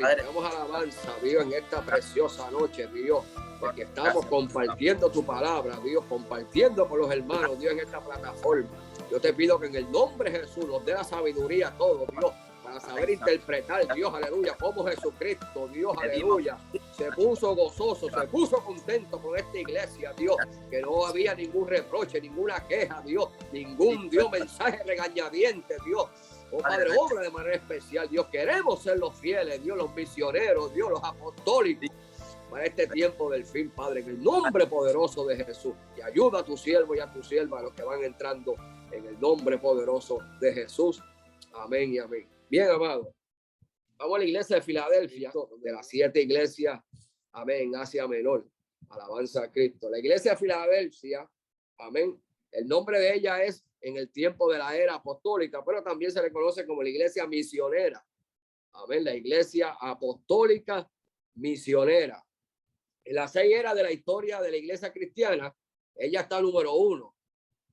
Padre. Damos alabanza, Dios, en esta preciosa noche, Dios, porque estamos compartiendo tu palabra, Dios, compartiendo con los hermanos, Dios, en esta plataforma. Yo te pido que en el nombre de Jesús nos dé la sabiduría a todos, Dios, para saber interpretar, Dios, aleluya, cómo Jesucristo, Dios, aleluya, se puso gozoso, se puso contento con esta iglesia, Dios, que no había ningún reproche, ninguna queja, Dios, ningún, Dios, mensaje regañadiente, Dios. Oh Padre, obra de manera especial, Dios, queremos ser los fieles, Dios, los misioneros, Dios, los apostólicos, para este tiempo del fin, Padre, en el nombre poderoso de Jesús. Y ayuda a tu siervo y a tu sierva, a los que van entrando en el nombre poderoso de Jesús. Amén y amén. Bien, amado. Vamos a la iglesia de Filadelfia, de las 7 iglesias, amén, en Asia Menor. Alabanza a Cristo. La iglesia de Filadelfia, amén. El nombre de ella es en el tiempo de la era apostólica, pero también se le conoce como la iglesia misionera. Amén. La iglesia apostólica misionera. En las 6 eras de la historia de la iglesia cristiana, ella está número 1.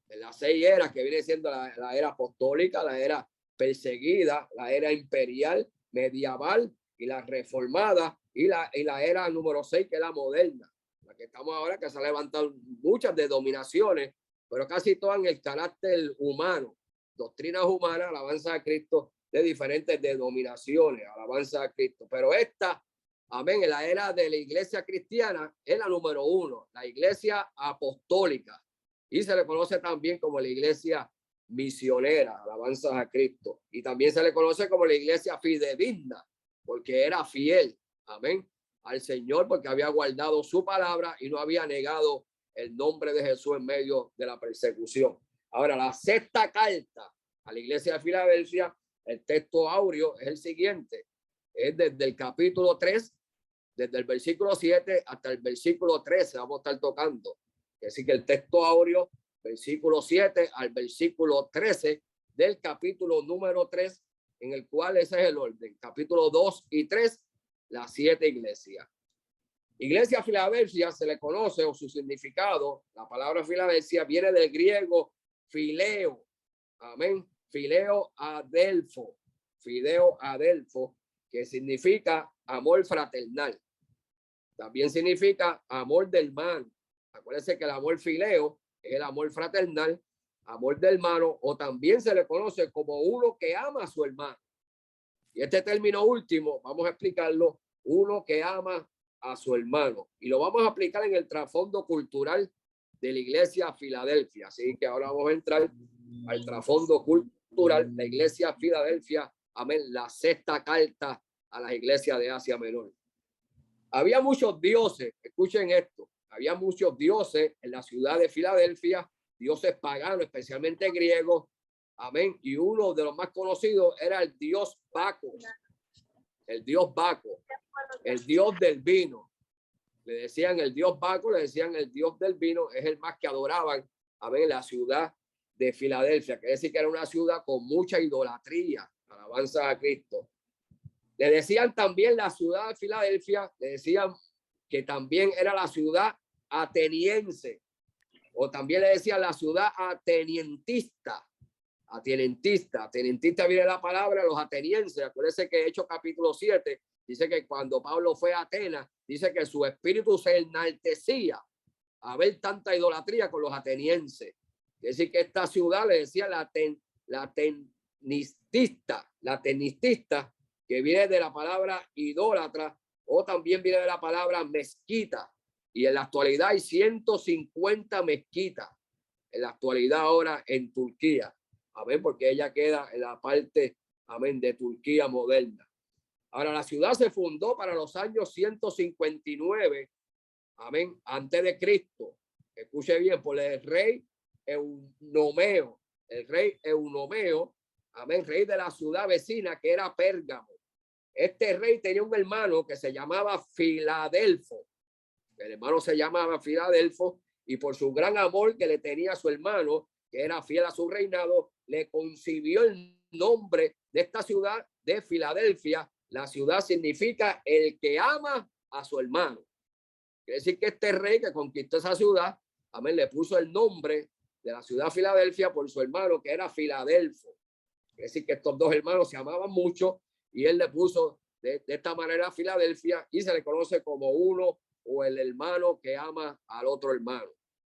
En las 6 eras que viene siendo la era apostólica, la era perseguida, la era imperial, medieval y la reformada, y la era número 6, que es la moderna, la que estamos ahora, que se han levantado muchas denominaciones, pero casi todas en el carácter humano, doctrinas humanas, alabanza a Cristo, de diferentes denominaciones, alabanza a Cristo. Pero esta, amén, en la era de la iglesia cristiana es la número 1, la iglesia apostólica, y se le conoce también como la iglesia misionera, alabanza a Cristo, y también se le conoce como la iglesia fidedigna, porque era fiel, amén, al Señor, porque había guardado su palabra y no había negado el nombre de Jesús en medio de la persecución. Ahora, la 6ª carta a la iglesia de Filadelfia, el texto áureo es el siguiente, es desde el capítulo 3, desde el versículo 7 hasta el versículo 13, vamos a estar tocando. Así que el texto áureo, versículo 7 al versículo 13 del capítulo número 3, en el cual ese es el orden. Capítulo 2 y 3, las 7 iglesias. Iglesia Filadelfia se le conoce, o su significado, la palabra Filadelfia viene del griego fileo. Amén. Fileo adelfo. Fideo adelfo, que significa amor fraternal. También significa amor de hermano. Acuérdense que el amor fileo es el amor fraternal, amor de hermano, o también se le conoce como uno que ama a su hermano. Y este término último, vamos a explicarlo, uno que ama a su hermano. Y lo vamos a aplicar en el trasfondo cultural de la iglesia Filadelfia. Así que ahora vamos a entrar al trasfondo cultural, la iglesia Filadelfia, amén, la 6ª carta a las iglesias de Asia Menor. Había muchos dioses, escuchen esto, había muchos dioses en la ciudad de Filadelfia, dioses paganos, especialmente griegos, amén, y uno de los más conocidos era el dios Baco, el dios Baco, el dios del vino. Le decían el dios Baco, le decían el dios del vino, es el más que adoraban, amén, en la ciudad de Filadelfia, que decir que era una ciudad con mucha idolatría, alabanza a Cristo. Le decían también la ciudad de Filadelfia, le decían que también era la ciudad ateniense, o también le decían la ciudad atenientista. Atenientista viene la palabra los atenienses. Acuérdense que Hechos capítulo 7 dice que cuando Pablo fue a Atenas, dice que su espíritu se enaltecía a ver tanta idolatría con los atenienses. Es decir, que esta ciudad le decía la tenistista, que viene de la palabra idólatra, o también viene de la palabra mezquita. Y en la actualidad hay 150 mezquitas en la actualidad ahora en Turquía. Amén, porque ella queda en la parte, amén, de Turquía moderna. Ahora, la ciudad se fundó para los años 159, amén, antes de Cristo. Escuche bien, por el rey Eunomeo, amén, rey de la ciudad vecina que era Pérgamo. Este rey tenía un hermano que se llamaba Filadelfo. El hermano se llamaba Filadelfo, y por su gran amor que le tenía a su hermano, que era fiel a su reinado, le concibió el nombre de esta ciudad de Filadelfia. La ciudad significa el que ama a su hermano. Quiere decir que este rey que conquistó esa ciudad, amén, le puso el nombre de la ciudad Filadelfia por su hermano, que era Filadelfo. Quiere decir que estos dos hermanos se amaban mucho, y él le puso de esta manera a Filadelfia y se le conoce como uno o el hermano que ama al otro hermano.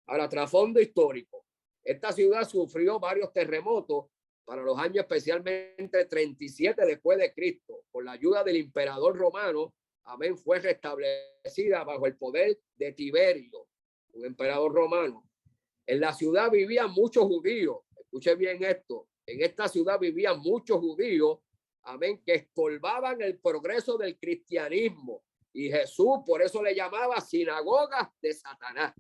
Ahora, trasfondo histórico. Esta ciudad sufrió varios terremotos para los años especialmente 37 después de Cristo. Con la ayuda del emperador romano, amén, fue restablecida bajo el poder de Tiberio, un emperador romano. En la ciudad vivían muchos judíos. Escuche bien esto. En esta ciudad vivían muchos judíos, amén, que estorbaban el progreso del cristianismo. Y Jesús por eso le llamaba sinagoga de Satanás.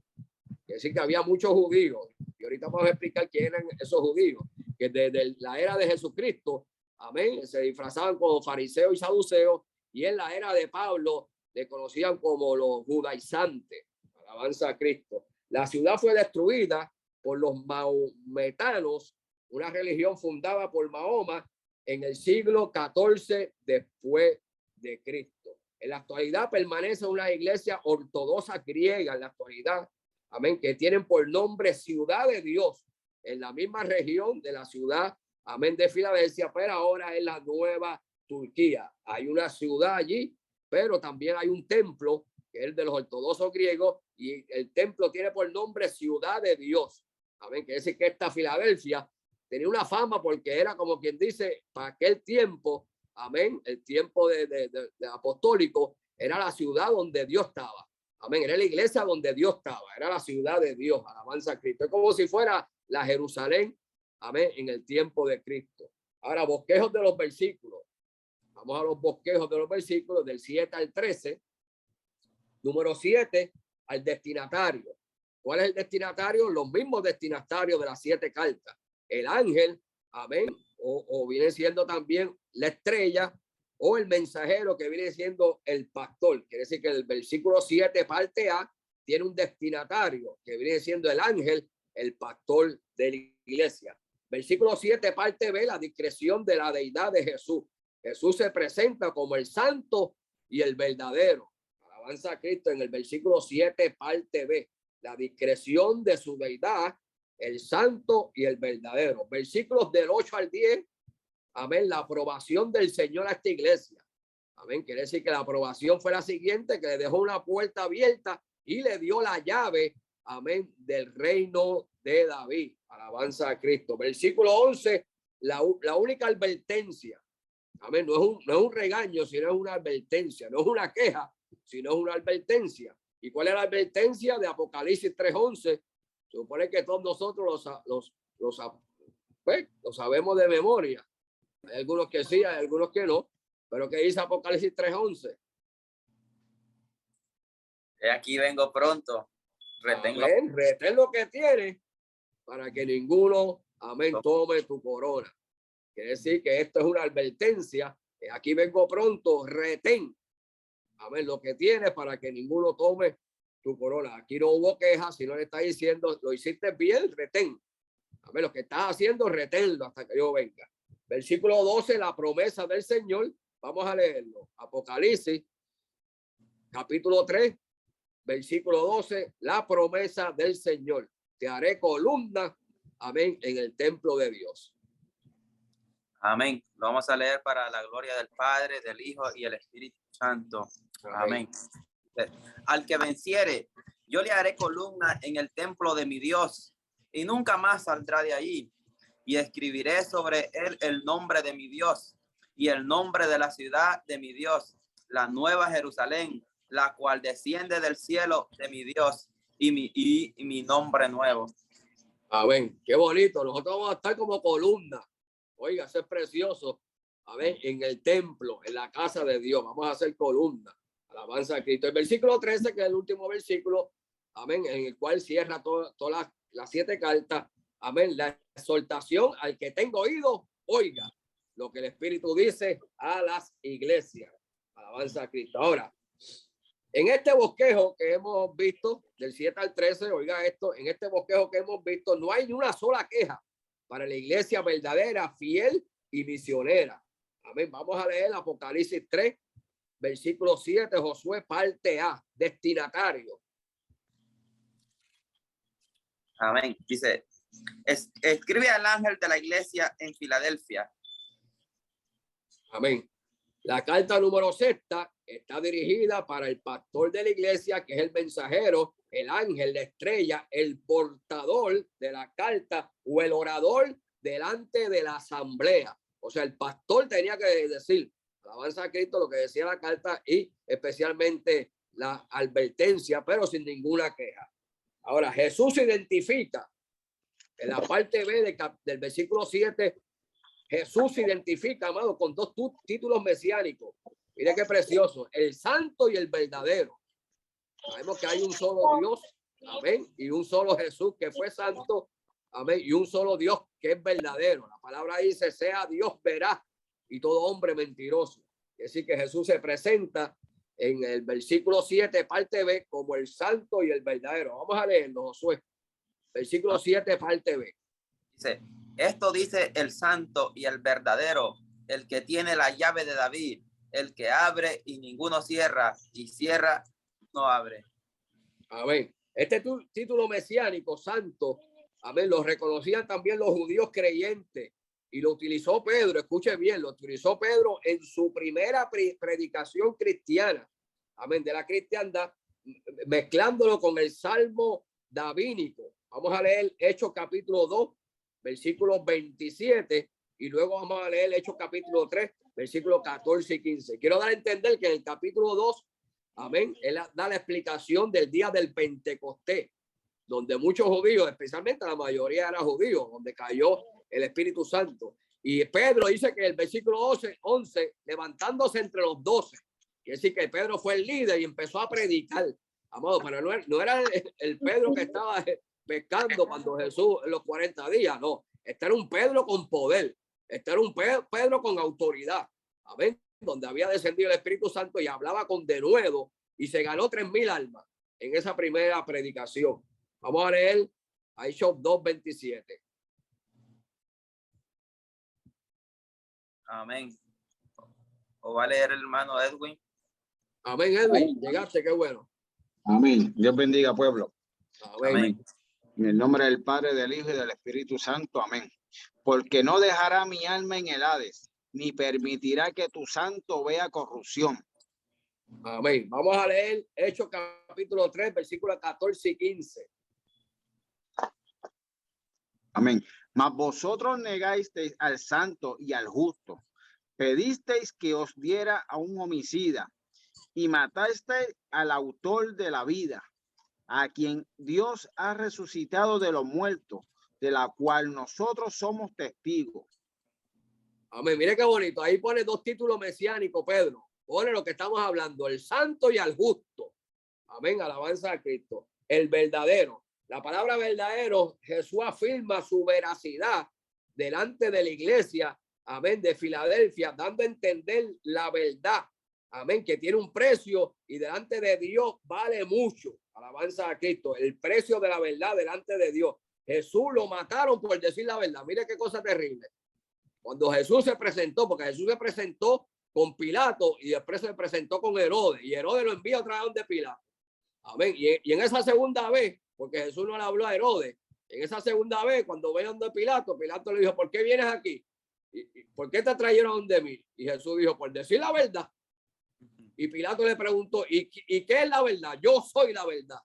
Es decir, que había muchos judíos. Y ahorita vamos a explicar quién eran esos judíos, que desde la era de Jesucristo, amén, se disfrazaban como fariseos y saduceos, y en la era de Pablo le conocían como los judaizantes. Alabanza a Cristo. La ciudad fue destruida por los maometanos, una religión fundada por Mahoma en el siglo XIV después de Cristo. En la actualidad permanece una iglesia ortodoxa griega en la actualidad, amén, que tienen por nombre Ciudad de Dios, en la misma región de la ciudad, amén, de Filadelfia, pero ahora es la Nueva Turquía. Hay una ciudad allí, pero también hay un templo que es el de los ortodoxos griegos, y el templo tiene por nombre Ciudad de Dios. Amén, que decir que esta Filadelfia tenía una fama porque era como quien dice, para aquel tiempo, amén, el tiempo de apostólico, era la ciudad donde Dios estaba. Amén, era la iglesia donde Dios estaba, era la ciudad de Dios, alabanza a Cristo. Es como si fuera la Jerusalén, amén, en el tiempo de Cristo. Ahora, bosquejos de los versículos. Vamos a los bosquejos de los versículos del 7 al 13. Número 7, al destinatario. ¿Cuál es el destinatario? Los mismos destinatarios de las 7 cartas. El ángel, amén, o viene siendo también la estrella, o el mensajero, que viene siendo el pastor. Quiere decir que el versículo 7, parte A, tiene un destinatario, que viene siendo el ángel, el pastor de la iglesia. Versículo 7, parte B, la discreción de la deidad de Jesús. Jesús se presenta como el santo y el verdadero. Alabanza a Cristo en el versículo 7, parte B. La discreción de su deidad, el santo y el verdadero. Versículos del 8 al 10. Amén. La aprobación del Señor a esta iglesia. Amén. Quiere decir que la aprobación fue la siguiente, que le dejó una puerta abierta y le dio la llave, amén, del reino de David. Alabanza a Cristo. Versículo 11, la única advertencia. Amén. No es un regaño, sino es una advertencia. No es una queja, sino es una advertencia. ¿Y cuál es la advertencia de Apocalipsis 3:11? Supone que todos nosotros lo sabemos de memoria. Hay algunos que sí, hay algunos que no. Pero ¿qué dice Apocalipsis 3:11? Aquí vengo pronto. Retén lo que tiene para que ninguno, amén, tome tu corona. Quiere decir que esto es una advertencia. Aquí vengo pronto, retén. Amén, lo que tienes para que ninguno tome tu corona. Aquí no hubo queja, sino le está diciendo, lo hiciste bien, retén. Amén, lo que estás haciendo, reténlo hasta que yo venga. Versículo 12, la promesa del Señor. Vamos a leerlo. Apocalipsis, capítulo 3, versículo 12, la promesa del Señor. Te haré columna, amén, en el templo de Dios. Amén. Lo vamos a leer para la gloria del Padre, del Hijo y el Espíritu Santo. Amén. Al que venciere, yo le haré columna en el templo de mi Dios, y nunca más saldrá de allí. Y escribiré sobre él el nombre de mi Dios y el nombre de la ciudad de mi Dios, la nueva Jerusalén, la cual desciende del cielo de mi Dios, y mi nombre nuevo. Amén. Qué bonito. Nosotros vamos a estar como columna. Oiga, eso es precioso. Amén. En el templo, en la casa de Dios, vamos a hacer columna. Alabanza a Cristo. El versículo 13, que es el último versículo, amén, en el cual cierra todas las 7 cartas. Amén. La exhortación al que tenga oído, oiga lo que el Espíritu dice a las iglesias. Alabanza a Cristo. Ahora, en este bosquejo que hemos visto, del 7 al 13, oiga esto, en este bosquejo que hemos visto, no hay ni una sola queja para la iglesia verdadera, fiel y misionera. Amén. Vamos a leer Apocalipsis 3, versículo 7, Josué, parte A, destinatario. Amén. Dice, escribe al ángel de la iglesia en Filadelfia. Amén. La carta número 6 está dirigida para el pastor de la iglesia, que es el mensajero, el ángel, la estrella, el portador de la carta o el orador delante de la asamblea. O sea, el pastor tenía que decir, alabanza a Cristo, lo que decía la carta y especialmente la advertencia, pero sin ninguna queja. Ahora, Jesús se identifica en la parte B del versículo 7. Jesús se identifica, amado, con dos títulos mesiánicos. Mire qué precioso, el santo y el verdadero. Sabemos que hay un solo Dios, amén, y un solo Jesús que fue santo, amén, y un solo Dios que es verdadero. La palabra dice, sea Dios veraz y todo hombre mentiroso. Es decir, que Jesús se presenta en el versículo 7, parte B, como el santo y el verdadero. Vamos a leerlo, Josué. Versículo 7, parte B. Dice, esto dice el santo y el verdadero, el que tiene la llave de David, el que abre y ninguno cierra, y cierra no abre. Amén. Este título mesiánico, santo, amén, lo reconocían también los judíos creyentes y lo utilizó Pedro, escuche bien, lo utilizó Pedro en su primera predicación cristiana, amén, de la cristiandad, mezclándolo con el salmo davínico. Vamos a leer Hechos capítulo 2, versículos 27, y luego vamos a leer Hechos capítulo 3, versículos 14 y 15. Quiero dar a entender que en el capítulo 2, amén, él da la explicación del día del Pentecostés, donde muchos judíos, especialmente la mayoría eran judíos, donde cayó el Espíritu Santo. Y Pedro dice que el versículo 11, levantándose entre los 12, quiere decir que Pedro fue el líder y empezó a predicar, amado, pero no era el Pedro que estaba pescando cuando Jesús en los 40 días, no, este era un Pedro con poder, este era un Pedro con autoridad, amén, donde había descendido el Espíritu Santo y hablaba con denuedo y se ganó 3,000 almas en esa primera predicación. Vamos a leer a Hechos 2:27. Amén. O va a leer el hermano Edwin. Amén, Edwin, llegaste, qué bueno. Amén. Dios bendiga, pueblo. Amén. Amén. En el nombre del Padre, del Hijo y del Espíritu Santo. Amén. Porque no dejará mi alma en el Hades, ni permitirá que tu santo vea corrupción. Amén. Vamos a leer Hechos capítulo 3, versículos 14 y 15. Amén. Mas vosotros negáisteis al santo y al justo. Pedisteis que os diera a un homicida y matasteis al autor de la vida, a quien Dios ha resucitado de los muertos, de la cual nosotros somos testigos. Amén. Mire qué bonito. Ahí pone dos títulos mesiánicos, Pedro. Pone lo que estamos hablando, el santo y al justo. Amén. Alabanza a Cristo. El verdadero. La palabra verdadero, Jesús afirma su veracidad delante de la iglesia, amén, de Filadelfia, dando a entender la verdad, amén, que tiene un precio y delante de Dios vale mucho. Alabanza a Cristo. El precio de la verdad delante de Dios. Jesús lo mataron por decir la verdad. Mire qué cosa terrible. Cuando Jesús se presentó, porque Jesús se presentó con Pilato y después se presentó con Herodes, y Herodes lo envía otra vez donde Pilato. Amén. Y en esa segunda vez, porque Jesús no le habló a Herodes, en esa segunda vez, cuando ve donde Pilato, Pilato le dijo, ¿por qué vienes aquí? ¿Y por qué te trajeron donde mí? Y Jesús dijo, por decir la verdad. Y Pilato le preguntó, ¿y qué es la verdad? Yo soy la verdad.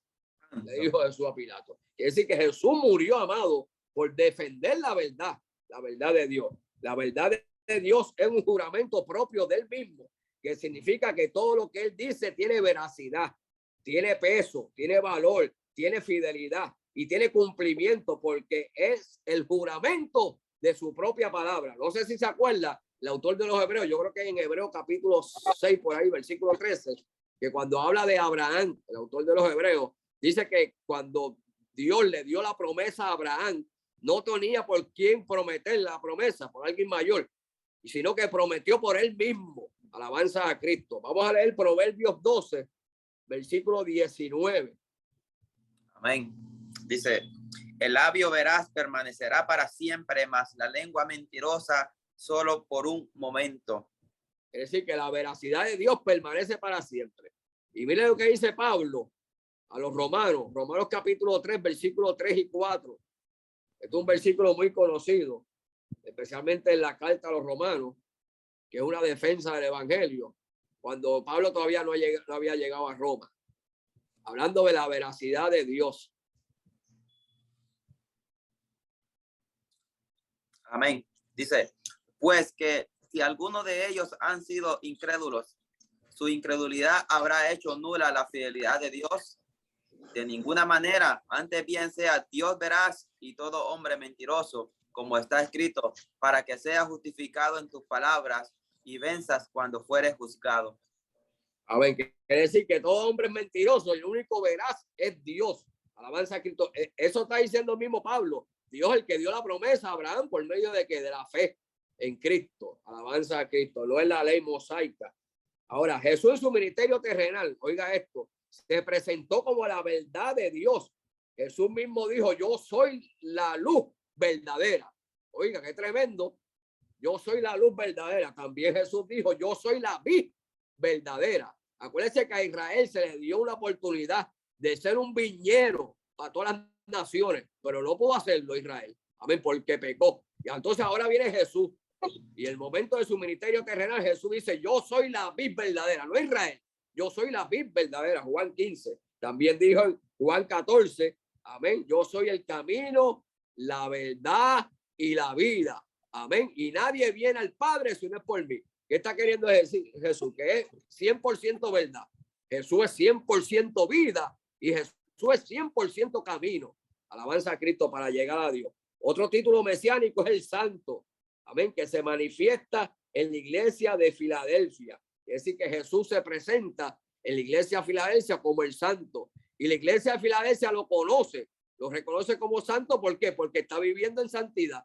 Le dijo Jesús a Pilato. Quiere decir que Jesús murió, amado, por defender la verdad de Dios. La verdad de Dios es un juramento propio del mismo, que significa que todo lo que él dice tiene veracidad, tiene peso, tiene valor, tiene fidelidad y tiene cumplimiento, porque es el juramento de su propia palabra. No sé si se acuerda el autor de los Hebreos, yo creo que en Hebreos capítulo 6, por ahí, versículo 13, que cuando habla de Abraham, el autor de los Hebreos, dice que cuando Dios le dio la promesa a Abraham, no tenía por quién prometer la promesa, por alguien mayor, sino que prometió por él mismo. Alabanza a Cristo. Vamos a leer Proverbios 12, versículo 19. Amén. Dice, el labio veraz permanecerá para siempre, mas la lengua mentirosa solo por un momento. Es decir, que la veracidad de Dios permanece para siempre. Y mire lo que dice Pablo a los romanos, Romanos capítulo 3, versículos 3 y 4. Este es un versículo muy conocido, especialmente en la carta a los romanos, que es una defensa del evangelio, cuando Pablo todavía no había llegado a Roma, hablando de la veracidad de Dios. Amén. Dice, pues que si alguno de ellos han sido incrédulos, su incredulidad habrá hecho nula la fidelidad de Dios. De ninguna manera, antes bien sea Dios veraz y todo hombre mentiroso, como está escrito, para que sea justificado en tus palabras y venzas cuando fueres juzgado. A ver, quiere decir que todo hombre es mentiroso y el único veraz es Dios. Alabanza a Cristo. Eso está diciendo el mismo Pablo. Dios el que dio la promesa a Abraham por medio de que de la fe en Cristo. Alabanza a Cristo. No es la ley mosaica. Ahora, Jesús en su ministerio terrenal, oiga esto, se presentó como la verdad de Dios. Jesús mismo dijo, yo soy la luz verdadera. Oiga, qué tremendo. Yo soy la luz verdadera. También Jesús dijo, yo soy la vid verdadera. Acuérdense que a Israel se le dio una oportunidad de ser un viñero para todas las naciones, pero no pudo hacerlo Israel. Amén, porque pecó. Y entonces ahora viene Jesús. Y el momento de su ministerio terrenal, Jesús dice, yo soy la vid verdadera, no Israel. Yo soy la vid verdadera. Juan 15. También dijo en Juan 14, amén, yo soy el camino, la verdad y la vida. Amén. Y nadie viene al Padre si no es por mí. ¿Qué está queriendo decir Jesús? Que es 100% verdad. Jesús es 100% vida y Jesús es 100% camino. Alabanza a Cristo para llegar a Dios. Otro título mesiánico es el santo. Amén. Que se manifiesta en la iglesia de Filadelfia. Es decir, que Jesús se presenta en la iglesia de Filadelfia como el santo. Y la iglesia de Filadelfia lo conoce, lo reconoce como santo. ¿Por qué? Porque está viviendo en santidad.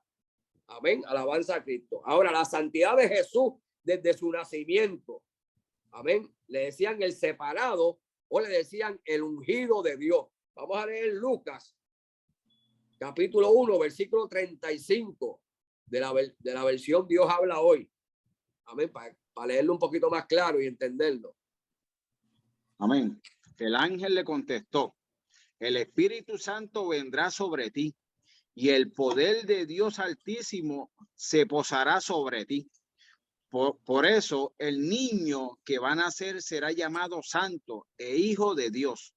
Amén. Alabanza a Cristo. Ahora, la santidad de Jesús desde su nacimiento. Amén. Le decían el separado o le decían el ungido de Dios. Vamos a leer Lucas, capítulo 1, versículo 35 de la versión Dios habla hoy. Amén. Para leerlo un poquito más claro y entenderlo. Amén. El ángel le contestó, el Espíritu Santo vendrá sobre ti y el poder de Dios Altísimo se posará sobre ti. Por eso el niño que va a nacer será llamado santo e hijo de Dios.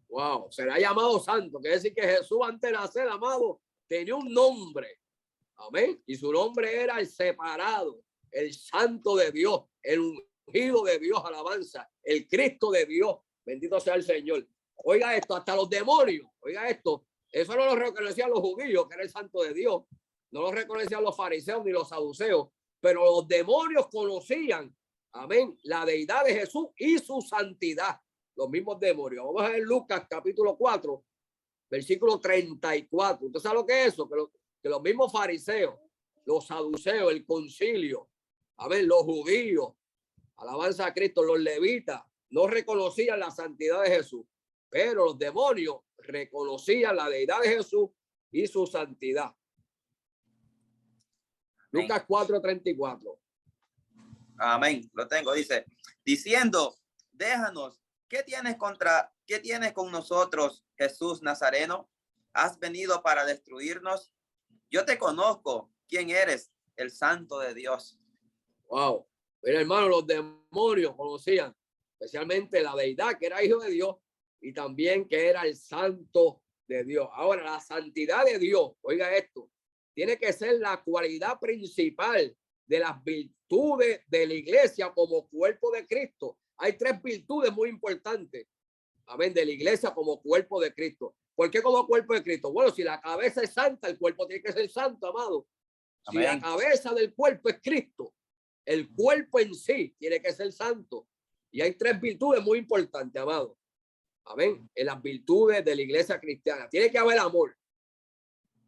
Wow, será llamado santo. Quiere decir que Jesús antes de nacer, amado, tenía un nombre. Amén. Y su nombre era el separado, el santo de Dios, el ungido de Dios, alabanza, el Cristo de Dios. Bendito sea el Señor. Oiga esto, hasta los demonios, oiga esto, eso no lo reconocían los judíos, que era el santo de Dios. No lo reconocían los fariseos ni los saduceos. Pero los demonios conocían, amén, la deidad de Jesús y su santidad. Los mismos demonios. Vamos a ver Lucas capítulo 4, versículo 34. ¿Usted sabe lo que es eso? Que los mismos fariseos, los saduceos, el concilio, amén, los judíos, alabanza a Cristo, los levitas, no reconocían la santidad de Jesús. Pero los demonios reconocían la deidad de Jesús y su santidad. Lucas 4:34. Amén. Lo tengo. Dice, diciendo, déjanos, ¿qué tienes con nosotros, Jesús Nazareno? ¿Has venido para destruirnos? Yo te conozco. ¿Quién eres? El Santo de Dios. Wow. Mira, hermano, los demonios conocían especialmente la deidad que era hijo de Dios y también que era el Santo de Dios. Ahora, la santidad de Dios, oiga esto, tiene que ser la cualidad principal de las virtudes de la iglesia como cuerpo de Cristo. Hay tres virtudes muy importantes, amén, de la iglesia como cuerpo de Cristo. ¿Por qué como cuerpo de Cristo? Bueno, si la cabeza es santa, el cuerpo tiene que ser santo, amado. Si Amén. la cabeza del cuerpo es Cristo, el cuerpo en sí tiene que ser santo. Y hay tres virtudes muy importantes, amado. Amén. En las virtudes de la iglesia cristiana. Tiene que haber amor.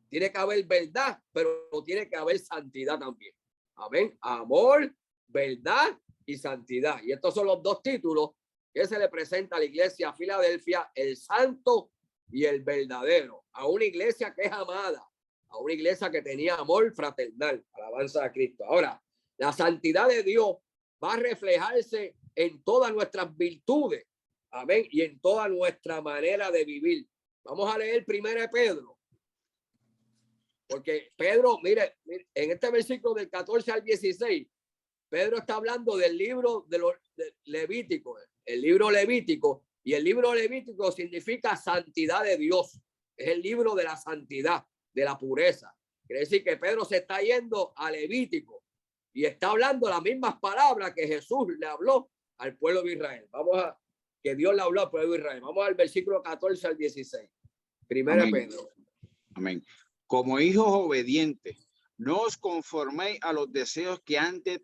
Tiene que haber verdad, pero tiene que haber santidad también. Amén. Amor, verdad y santidad. Y estos son los dos títulos que se le presenta a la iglesia de Filadelfia, el santo y el verdadero. A una iglesia que es amada, a una iglesia que tenía amor fraternal. Alabanza a Cristo. Ahora, la santidad de Dios va a reflejarse en todas nuestras virtudes. Amén. Y en toda nuestra manera de vivir. Vamos a leer 1 Pedro. Porque Pedro, mire, en este versículo del 14 al 16, Pedro está hablando del libro de los Levíticos, el libro Levítico, y el libro Levítico significa santidad de Dios. Es el libro de la santidad, de la pureza. Quiere decir que Pedro se está yendo a Levítico y está hablando las mismas palabras que Jesús le habló al pueblo de Israel. Que Dios le habló al pueblo de Israel. Vamos al versículo 14 al 16. Primera Pedro. Amén. Como hijos obedientes, no os conforméis a los deseos que antes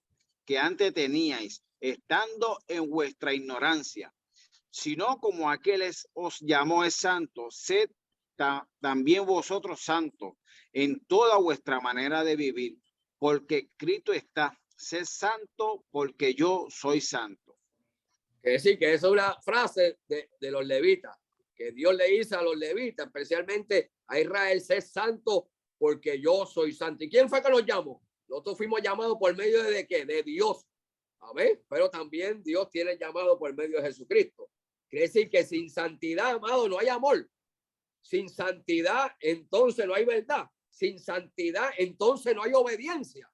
teníais, estando en vuestra ignorancia, sino como aquellos os llamó es santo, sed también vosotros santos en toda vuestra manera de vivir, porque escrito está, sed santo porque yo soy santo. Es decir, que esa es una frase de los levitas, que Dios le dice a los levitas, especialmente a Israel, sed santo porque yo soy santo. ¿Y quién fue que nos llamó? Nosotros fuimos llamados por medio de ¿qué? De Dios. A ver, pero también Dios tiene llamado por medio de Jesucristo. Quiere decir que sin santidad, amado, no hay amor. Sin santidad, entonces no hay verdad. Sin santidad, entonces no hay obediencia.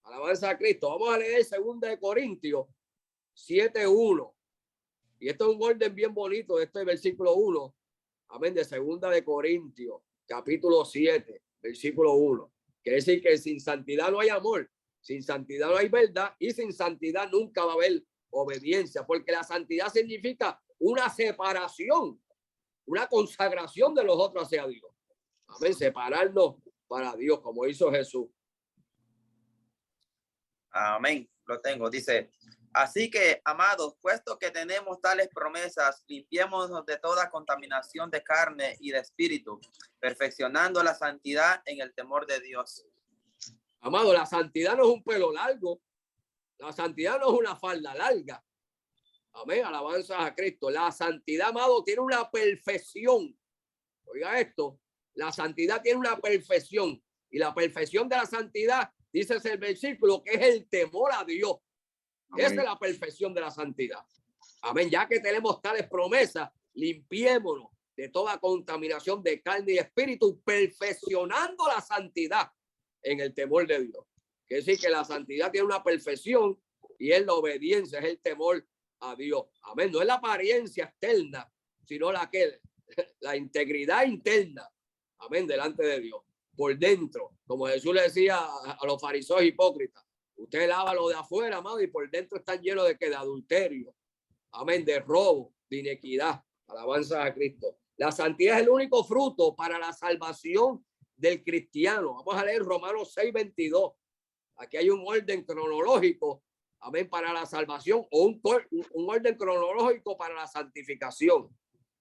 Alabanza a Cristo. Vamos a leer 2 Corintios 7:1. Y esto es un orden bien bonito de este versículo 1. Amén. De 2 Corintios, capítulo 7, versículo 1. Quiere decir que sin santidad no hay amor. Sin santidad no hay verdad. Y sin santidad nunca va a haber obediencia. Porque la santidad significa una separación, una consagración de los otros hacia Dios. Amén. Separarnos para Dios, como hizo Jesús. Amén. Lo tengo. Dice, así que, amados, puesto que tenemos tales promesas, limpiémonos de toda contaminación de carne y de espíritu, perfeccionando la santidad en el temor de Dios. Amado, la santidad no es un pelo largo. La santidad no es una falda larga. Amén. Alabanza a Cristo. La santidad, amado, tiene una perfección. Oiga esto. La santidad tiene una perfección. Y la perfección de la santidad, dice el versículo, que es el temor a Dios. Amén. Esa es la perfección de la santidad. Amén. Ya que tenemos tales promesas, limpiémonos de toda contaminación de carne y espíritu, perfeccionando la santidad en el temor de Dios. Quiere decir que la santidad tiene una perfección y es la obediencia, es el temor a Dios. Amén. No es la apariencia externa, sino la integridad interna. Amén. Delante de Dios. Por dentro, como Jesús le decía a los fariseos hipócritas, usted lava lo de afuera, amado, y por dentro están llenos de ¿qué? De adulterio. Amén. De robo, de inequidad. Alabanza a Cristo. La santidad es el único fruto para la salvación del cristiano. Vamos a leer Romanos 6:22. Aquí hay un orden cronológico, amén, para la salvación, o un orden cronológico para la santificación.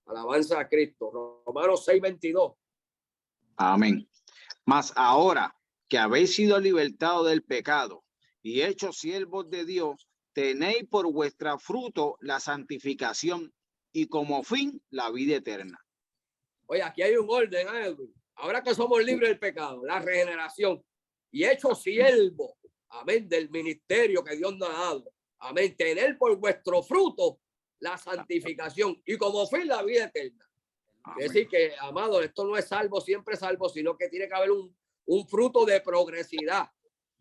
Alabanza a Cristo. Romanos 6:22. Amén. Mas ahora que habéis sido libertados del pecado y hechos siervos de Dios, tenéis por vuestra fruto la santificación y como fin la vida eterna. Oye, aquí hay un orden, Edwin. Ahora que somos libres del pecado, la regeneración y hechos siervos, amén, del ministerio que Dios nos ha dado. Amén. Tener por vuestro fruto la santificación y como fin la vida eterna. Es decir que, amado, esto no es salvo, siempre salvo, sino que tiene que haber un fruto de progresidad,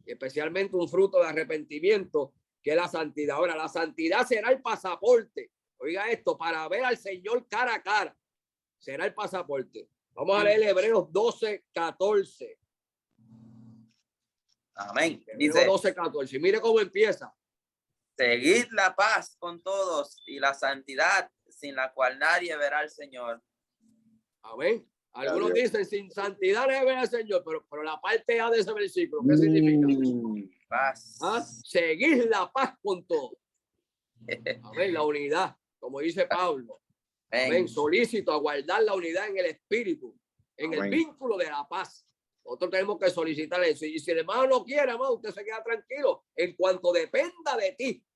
especialmente un fruto de arrepentimiento, que es la santidad. Ahora, la santidad será el pasaporte. Oiga esto, para ver al Señor cara a cara. Será el pasaporte. Vamos a leer Hebreos 12:14. Amén. Dice 12:14. Mire cómo empieza. Seguid la paz con todos y la santidad, sin la cual nadie verá al Señor. Amén. Algunos dicen sin santidad nadie verá al Señor, pero la parte A de ese versículo, ¿qué significa? Paz. ¿Ah? Seguid la paz con todos. Amén. La unidad, como dice Pablo. Amén. Solícito a guardar la unidad en el espíritu, en el vínculo de la paz. Nosotros tenemos que solicitar eso. Y si el hermano no quiere, hermano, usted se queda tranquilo. En cuanto dependa de ti,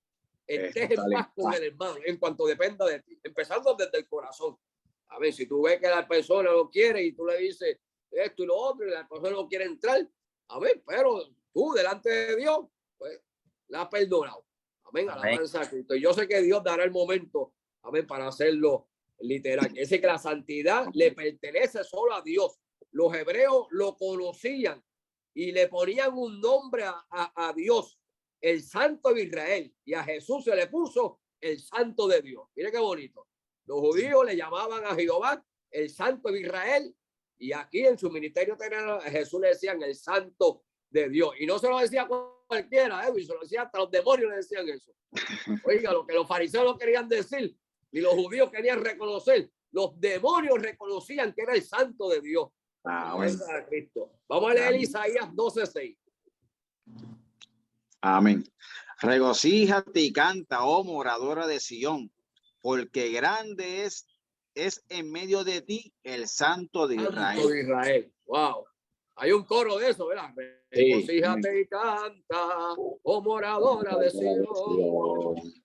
estés en paz con el hermano. En cuanto dependa de ti. Empezando desde el corazón. A ver, si tú ves que la persona no quiere y tú le dices esto y lo otro y la persona no quiere entrar, a ver, pero tú delante de Dios, pues la has perdonado. Amén. Alabanza a Cristo. Y yo sé que Dios dará el momento, amén, para hacerlo literal. Es decir, que la santidad le pertenece solo a Dios. Los hebreos lo conocían y le ponían un nombre a Dios. el Santo de Israel, y a Jesús se le puso el Santo de Dios. Mire qué bonito. Los judíos le llamaban a Jehová el Santo de Israel, y aquí en su ministerio terrenal a Jesús le decían el Santo de Dios. Y no se lo decía cualquiera, y se lo decía hasta los demonios le decían eso. Oiga, lo que los fariseos no querían decir, ni los judíos querían reconocer, los demonios reconocían que era el Santo de Dios. Amén. A Cristo. Vamos a leer Amén. Isaías 12:6. Amén. Regocíjate y canta, oh moradora de Sión, porque grande es en medio de ti el Santo de Israel. Santo de Israel. Wow. Hay un coro de eso, ¿verdad? Regocíjate y canta, oh moradora de Sión.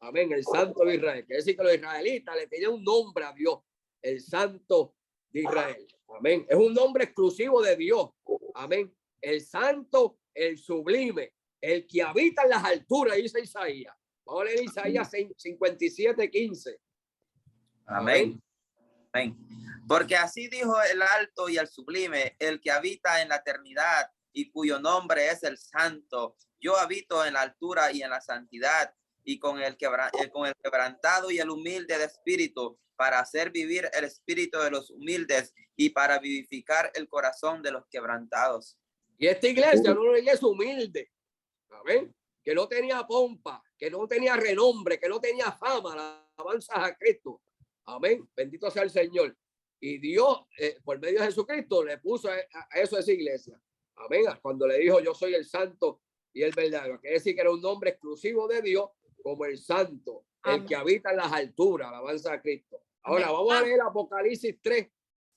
Amén. El Santo de Israel. Quiere decir que los israelitas le tenían un nombre a Dios, el Santo de Israel. Amén. Es un nombre exclusivo de Dios. Amén. El Santo, el Sublime, el que habita en las alturas, dice Isaías. Vamos a leer Isaías 57:15. Amén. Amén. Porque así dijo el alto y el sublime, el que habita en la eternidad y cuyo nombre es el Santo. Yo habito en la altura y en la santidad y con el quebrantado y el humilde de espíritu, para hacer vivir el espíritu de los humildes y para vivificar el corazón de los quebrantados. Y esta iglesia no era una iglesia humilde, amén, que no tenía pompa, que no tenía renombre, que no tenía fama, la alabanza a Cristo. Amén. Bendito sea el Señor. Y Dios, por medio de Jesucristo, le puso a eso a esa iglesia. Amén. Cuando le dijo, yo soy el santo y el verdadero. Quiere decir que era un nombre exclusivo de Dios, como el santo, el Amén. que habita en las alturas, alabanza a Cristo. Ahora, Amén. vamos a leer Apocalipsis 3.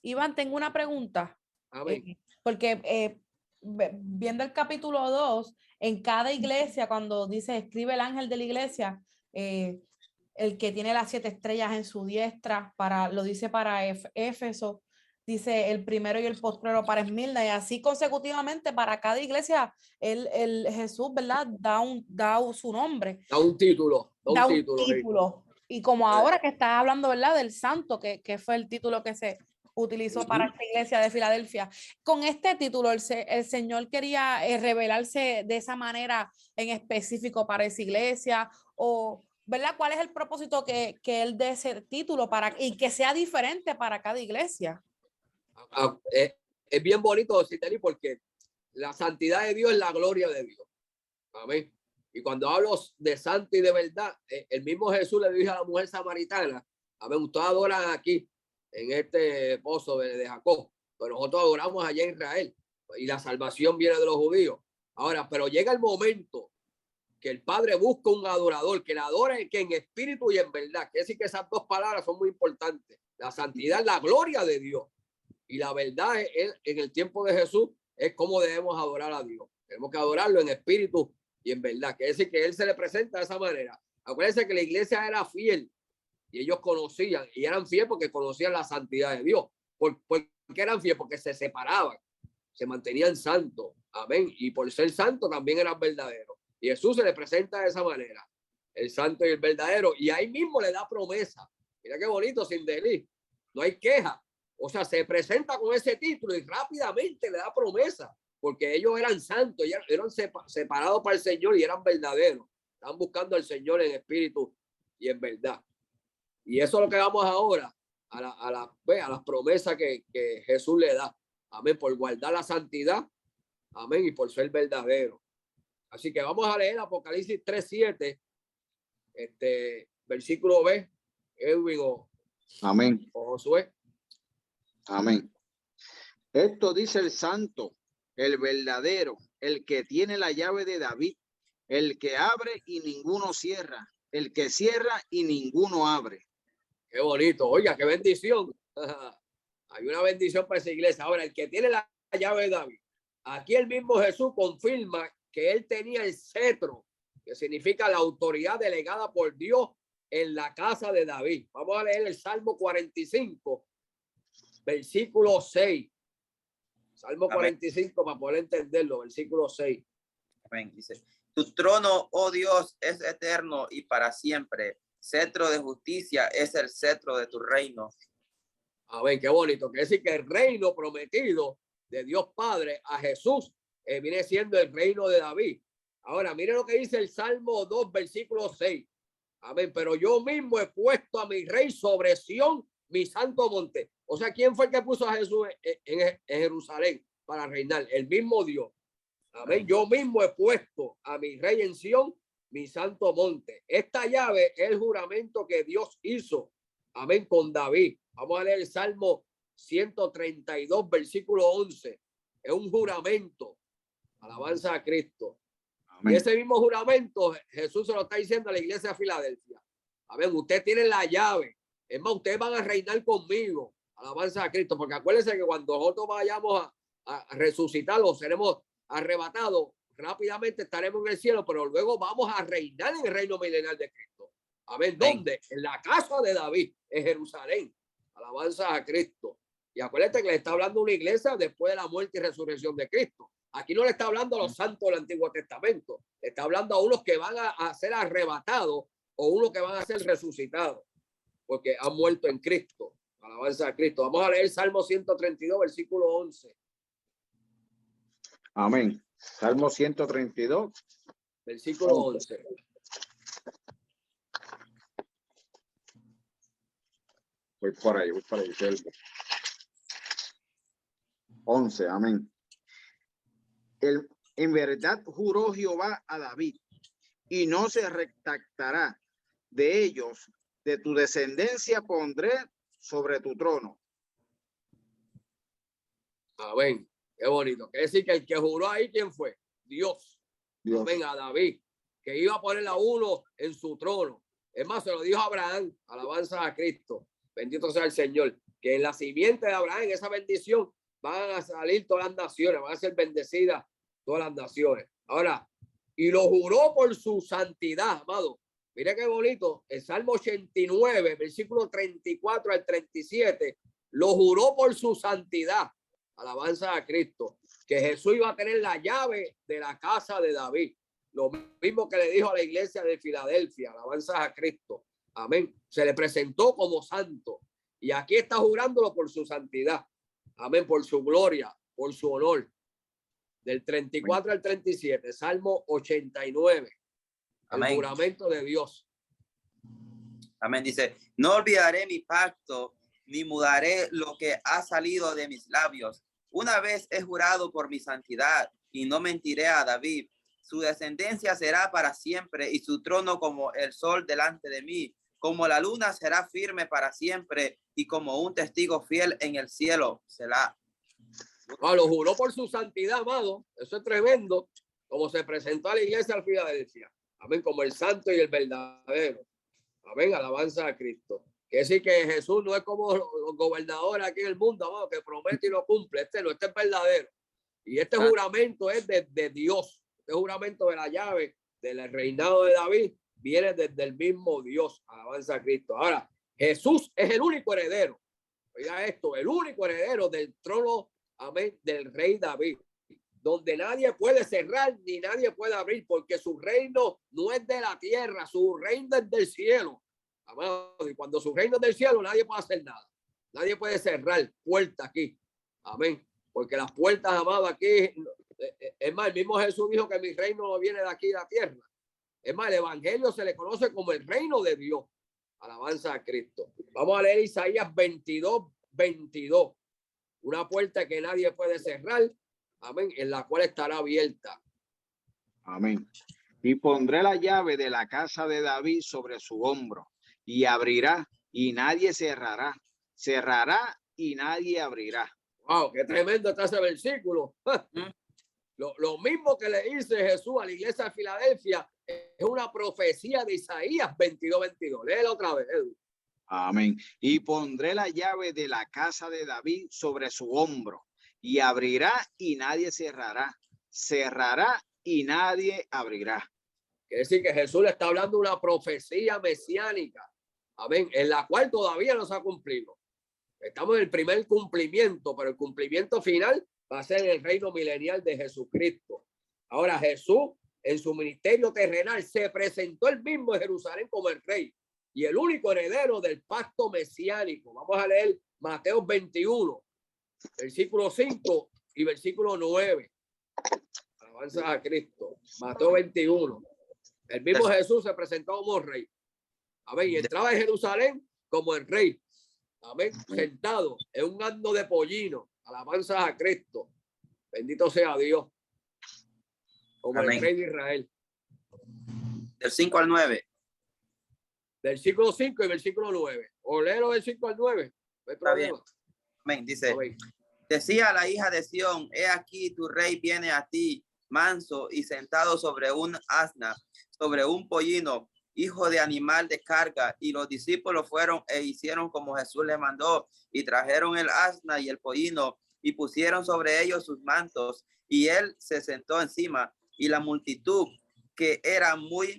Iván, tengo una pregunta. Amén. Porque viendo el capítulo 2, en cada iglesia, cuando dice, escribe el ángel de la iglesia, el que tiene las 7 estrellas en su diestra, lo dice para Éfeso, dice el primero y el postrero para Esmirna, y así consecutivamente para cada iglesia, el Jesús, ¿verdad? Da su nombre. Da un título. Da un título. Y como ahora que estás hablando, ¿verdad? Del santo, que fue el título que se utilizó para esta iglesia de Filadelfia. Con este título, el Señor quería revelarse de esa manera en específico para esa iglesia, o, ¿verdad? ¿Cuál es el propósito que él dé ese título y que sea diferente para cada iglesia? Es bien bonito, Citeli, porque la santidad de Dios es la gloria de Dios. Amén. Y cuando hablo de santo y de verdad, el mismo Jesús le dijo a la mujer samaritana, amén, ustedes adoran aquí en este pozo de Jacob, pero nosotros adoramos allá en Israel y la salvación viene de los judíos. Ahora, pero llega el momento que el Padre busca un adorador, que le adore, que en espíritu y en verdad. Quiere decir que esas dos palabras son muy importantes. La santidad es la gloria de Dios y la verdad en el tiempo de Jesús es cómo debemos adorar a Dios. Tenemos que adorarlo en espíritu y en verdad. Quiere decir que Él se le presenta de esa manera. Acuérdense que la iglesia era fiel y ellos conocían, y eran fieles porque conocían la santidad de Dios. ¿Por qué eran fieles? Porque se separaban, se mantenían santos. Amén. Y por ser santos también eran verdaderos. Y Jesús se le presenta de esa manera, el santo y el verdadero. Y ahí mismo le da promesa. Mira qué bonito, sin delito. No hay queja. O sea, se presenta con ese título y rápidamente le da promesa. Porque ellos eran santos, eran separados para el Señor y eran verdaderos. Están buscando al Señor en espíritu y en verdad. Y eso es lo que vamos ahora a las promesas que Jesús le da. Amén. Por guardar la santidad. Amén. Y por ser verdadero. Así que vamos a leer Apocalipsis 3:7. Versículo B. Edwin Amén. o Josué. Amén. Esto dice el santo, el verdadero, el que tiene la llave de David, el que abre y ninguno cierra, el que cierra y ninguno abre. Qué bonito. Oiga, qué bendición. Hay una bendición para esa iglesia. Ahora, el que tiene la llave de David. Aquí el mismo Jesús confirma que él tenía el cetro, que significa la autoridad delegada por Dios en la casa de David. Vamos a leer el Salmo 45, versículo 6. Salmo 45, para poder entenderlo, versículo 6. Amén. Dice, tu trono, oh Dios, es eterno y para siempre. Cetro de justicia es el cetro de tu reino. Amén, qué bonito. Quiere decir que el reino prometido de Dios Padre a Jesús viene siendo el reino de David. Ahora, mire lo que dice el Salmo 2, versículo 6. Amén. Pero yo mismo he puesto a mi rey sobre Sión, mi santo monte. O sea, ¿quién fue el que puso a Jesús en Jerusalén para reinar? El mismo Dios. Amén. Yo mismo he puesto a mi rey en Sión, mi santo monte. Esta llave es el juramento que Dios hizo. Amén. Con David. Vamos a leer el Salmo 132, versículo 11. Es un juramento. Alabanza a Cristo. Amén. Y ese mismo juramento Jesús se lo está diciendo a la iglesia de Filadelfia. A ver, usted tiene la llave. Es más, ustedes van a reinar conmigo. Alabanza a Cristo. Porque acuérdense que cuando nosotros vayamos a resucitar o seremos arrebatados, rápidamente estaremos en el cielo, pero luego vamos a reinar en el reino milenario de Cristo. A ver, ¿dónde? En la casa de David, en Jerusalén. Alabanza a Cristo. Y acuérdense que le está hablando una iglesia después de la muerte y resurrección de Cristo. Aquí no le está hablando a los santos del Antiguo Testamento. Le está hablando a unos que van a ser arrebatados o unos que van a ser resucitados porque han muerto en Cristo. Alabanza a Cristo. Vamos a leer Salmo 132, versículo 11. Amén. Salmo 132. Versículo 11. Voy por ahí. 11. Amén. En verdad juró Jehová a David y no se retractará de ellos. De tu descendencia pondré sobre tu trono. Amén. Qué bonito. Quiere decir que el que juró ahí, ¿quién fue? Dios. Dios. Amén. A David, que iba a poner a uno en su trono. Es más, se lo dijo a Abraham. Alabanza a Cristo. Bendito sea el Señor. Que en la simiente de Abraham, en esa bendición, van a salir todas las naciones, van a ser bendecidas todas las naciones. Ahora, y lo juró por su santidad, amado. Mira qué bonito. El Salmo 89, versículo 34 al 37, lo juró por su santidad. Alabanza a Cristo. Que Jesús iba a tener la llave de la casa de David. Lo mismo que le dijo a la iglesia de Filadelfia. Alabanza a Cristo. Amén. Se le presentó como santo. Y aquí está jurándolo por su santidad. Amén. Por su gloria, por su honor. Del 34 al 37, Salmo 89. Amén. El juramento de Dios. Amén. Dice, no olvidaré mi pacto, ni mudaré lo que ha salido de mis labios. Una vez he jurado por mi santidad y no mentiré a David. Su descendencia será para siempre y su trono como el sol delante de mí. Como la luna será firme para siempre y como un testigo fiel en el cielo será. Lo juró por su santidad, amado. Eso es tremendo. Como se presentó a la iglesia al Filadelfia. Amén. Como el santo y el verdadero. Amén. Alabanza a Cristo. Quiere decir que Jesús no es como los gobernadores aquí en el mundo, amado, que promete y lo cumple. Este no, este es verdadero. Y este juramento es de Dios. Este juramento de la llave del reinado de David viene desde el mismo Dios. Alabanza a Cristo. Ahora, Jesús es el único heredero. Oiga esto, el único heredero del trono, amén, del rey David, donde nadie puede cerrar ni nadie puede abrir, porque su reino no es de la tierra, su reino es del cielo. Amado, y cuando su reino es del cielo, nadie puede hacer nada. Nadie puede cerrar puertas aquí. Amén. Porque las puertas, amado, aquí, es más, el mismo Jesús dijo que mi reino no viene de aquí de la tierra. Es más, el evangelio se le conoce como el reino de Dios. Alabanza a Cristo. Vamos a leer Isaías 22, 22. Una puerta que nadie puede cerrar. Amén. En la cual estará abierta. Amén. Y pondré la llave de la casa de David sobre su hombro y abrirá y nadie cerrará. Cerrará y nadie abrirá. Wow, qué tremendo está ese versículo. Lo mismo que le dice Jesús a la iglesia de Filadelfia es una profecía de Isaías 22, 22. Léelo otra vez, Edu. Amén. Y pondré la llave de la casa de David sobre su hombro y abrirá y nadie cerrará. Cerrará y nadie abrirá. Quiere decir que Jesús le está hablando de una profecía mesiánica. Amén. En la cual todavía no se ha cumplido. Estamos en el primer cumplimiento, pero el cumplimiento final va a ser en el reino milenial de Jesucristo. Ahora Jesús en su ministerio terrenal se presentó él mismo en Jerusalén como el rey y el único heredero del pacto mesiánico. Vamos a leer Mateo 21, versículo 5 y versículo 9. Alabanza a Cristo. Mateo 21. El mismo Jesús se presentó como rey. Amén. Y entraba en Jerusalén como el rey. Amén. Sentado en un asno de pollino. Alabanza a Cristo. Bendito sea Dios. Como Amén. el rey de Israel. Del 5 al 9. Versículo 5 y versículo 9. O léelo del 5 al 9. No hay Está bien. problema. Amén. Dice, Amén. decía la hija de Sión, he aquí tu rey viene a ti, manso y sentado sobre un asna, sobre un pollino, hijo de animal de carga. Y los discípulos fueron e hicieron como Jesús les mandó, y trajeron el asna y el pollino, y pusieron sobre ellos sus mantos, y él se sentó encima, y la multitud, que era muy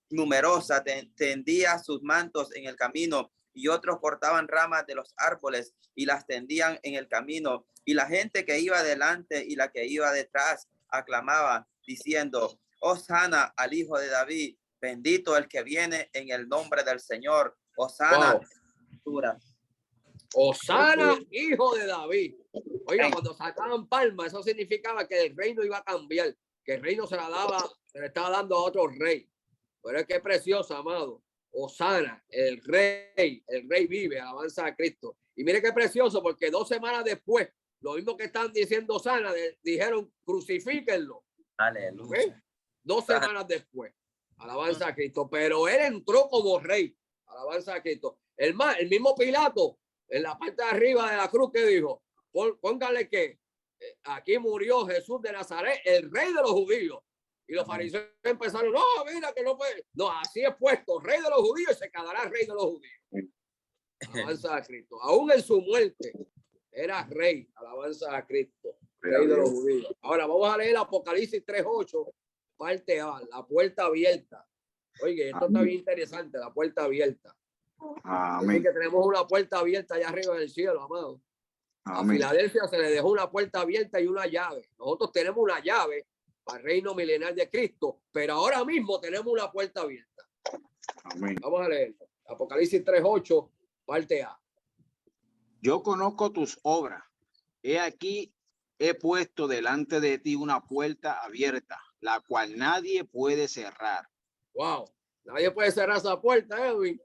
numerosa, tendía sus mantos en el camino, y otros cortaban ramas de los árboles y las tendían en el camino. Y la gente que iba delante y la que iba detrás aclamaba, diciendo, Hosana al Hijo de David, bendito el que viene en el nombre del Señor. Hosana. Wow. Hosana, Hijo de David. Oiga, cuando sacaban palmas, eso significaba que el reino iba a cambiar, que el reino se le estaba dando a otro rey. Pero es que es precioso, amado. Hosana, el rey vive, alabanza a Cristo. Y mire qué precioso, porque 2 semanas después, lo mismo que están diciendo Hosana, dijeron crucifíquenlo. Aleluya. ¿Okay? 2 semanas después, alabanza a Cristo. Pero él entró como rey, alabanza a Cristo. El mismo Pilato, en la parte de arriba de la cruz, que dijo, póngale que aquí murió Jesús de Nazaret, el rey de los judíos. Y los fariseos empezaron, no, mira que no puede. No, así es puesto, rey de los judíos, y se quedará rey de los judíos. Alabanza a Cristo. Aún en su muerte era rey. Alabanza a Cristo, rey de los judíos. Ahora vamos a leer Apocalipsis 3:8, parte A, la puerta abierta. Oye, esto está bien interesante, la puerta abierta. Amén. Que tenemos una puerta abierta allá arriba del cielo, amado. Amén. A Filadelfia se le dejó una puerta abierta y una llave. Nosotros tenemos una llave para el reino milenar de Cristo, pero ahora mismo tenemos una puerta abierta. Amén. Vamos a leer Apocalipsis 3:8, parte A. Yo conozco tus obras. He aquí, he puesto delante de ti una puerta abierta, la cual nadie puede cerrar. Wow, nadie puede cerrar esa puerta, Edwin.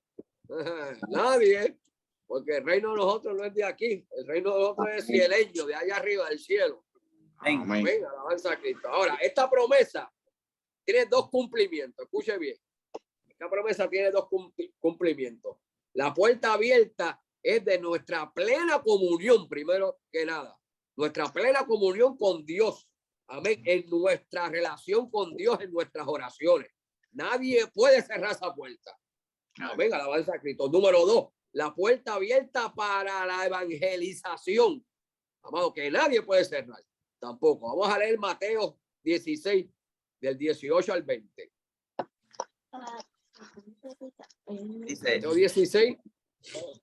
Nadie, porque el reino de nosotros no es de aquí, el reino de nosotros es cieleño, de allá arriba del cielo. Amén. Venga, alabanza a Cristo. Ahora, esta promesa tiene 2 cumplimientos. Escuche bien. Esta promesa tiene 2 cumplimientos. La puerta abierta es de nuestra plena comunión, primero que nada. Nuestra plena comunión con Dios. Amén. En nuestra relación con Dios, en nuestras oraciones. Nadie puede cerrar esa puerta. Amén. Alabanza a Cristo. Número 2. La puerta abierta para la evangelización. Amado, que nadie puede cerrar. Tampoco. Vamos a leer Mateo 16, del 18 al 20. Dice, Mateo 16,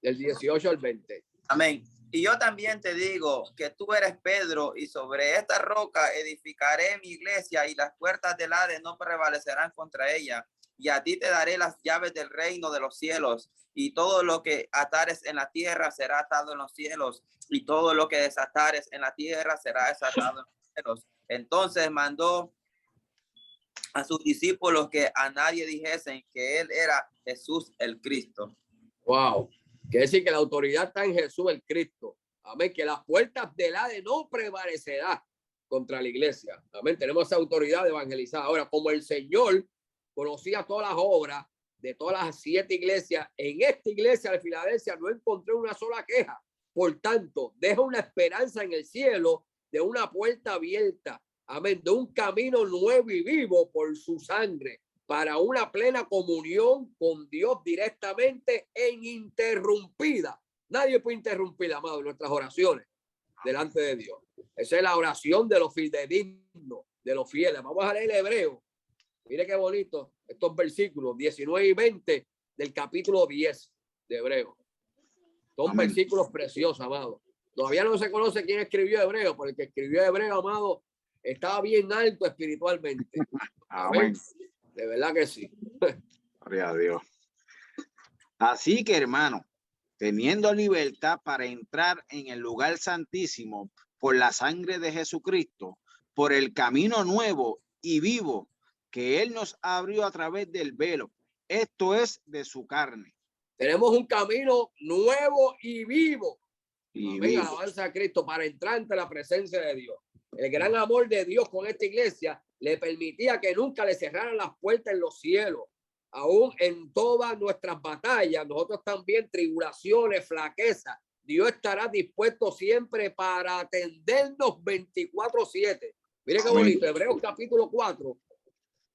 del 18 al 20. amén. Y yo también te digo que tú eres Pedro, y sobre esta roca edificaré mi iglesia, y las puertas del Hades no prevalecerán contra ella. Y a ti te daré las llaves del reino de los cielos, y todo lo que atares en la tierra será atado en los cielos, y todo lo que desatares en la tierra será desatado en los cielos. Entonces mandó a sus discípulos que a nadie dijesen que él era Jesús el Cristo. Wow. Quiere decir que la autoridad está en Jesús el Cristo. Amén. Que las puertas del Hades no prevalecerá contra la iglesia. Amén. Tenemos esa autoridad de evangelizar. Ahora, como el Señor conocía todas las obras de todas las 7 iglesias, en esta iglesia de Filadelfia no encontré una sola queja. Por tanto, deja una esperanza en el cielo de una puerta abierta. Amén. De un camino nuevo y vivo por su sangre, para una plena comunión con Dios directamente e ininterrumpida. Nadie puede interrumpir, amado, nuestras oraciones delante de Dios. Esa es la oración de los fidedignos, de los fieles. Vamos a leer Hebreo. Mire qué bonito estos versículos 19 y 20 del capítulo 10 de Hebreo. Son Amén. Versículos preciosos, amado. Todavía no se conoce quién escribió Hebreo, porque el que escribió Hebreo, amado, estaba bien alto espiritualmente. Amén. De verdad que sí. Gloria a Dios. Así que, hermano, teniendo libertad para entrar en el lugar santísimo por la sangre de Jesucristo, por el camino nuevo y vivo que él nos abrió a través del velo. Esto es de su carne. Tenemos un camino nuevo y vivo. Y Amén, vivo. alabanza a Cristo, para entrar ante la presencia de Dios. El gran amor de Dios con esta iglesia le permitía que nunca le cerraran las puertas en los cielos. Aún en todas nuestras batallas, nosotros también, tribulaciones, flaquezas, Dios estará dispuesto siempre para atendernos 24/7. Mire qué bonito, Hebreos capítulo 4,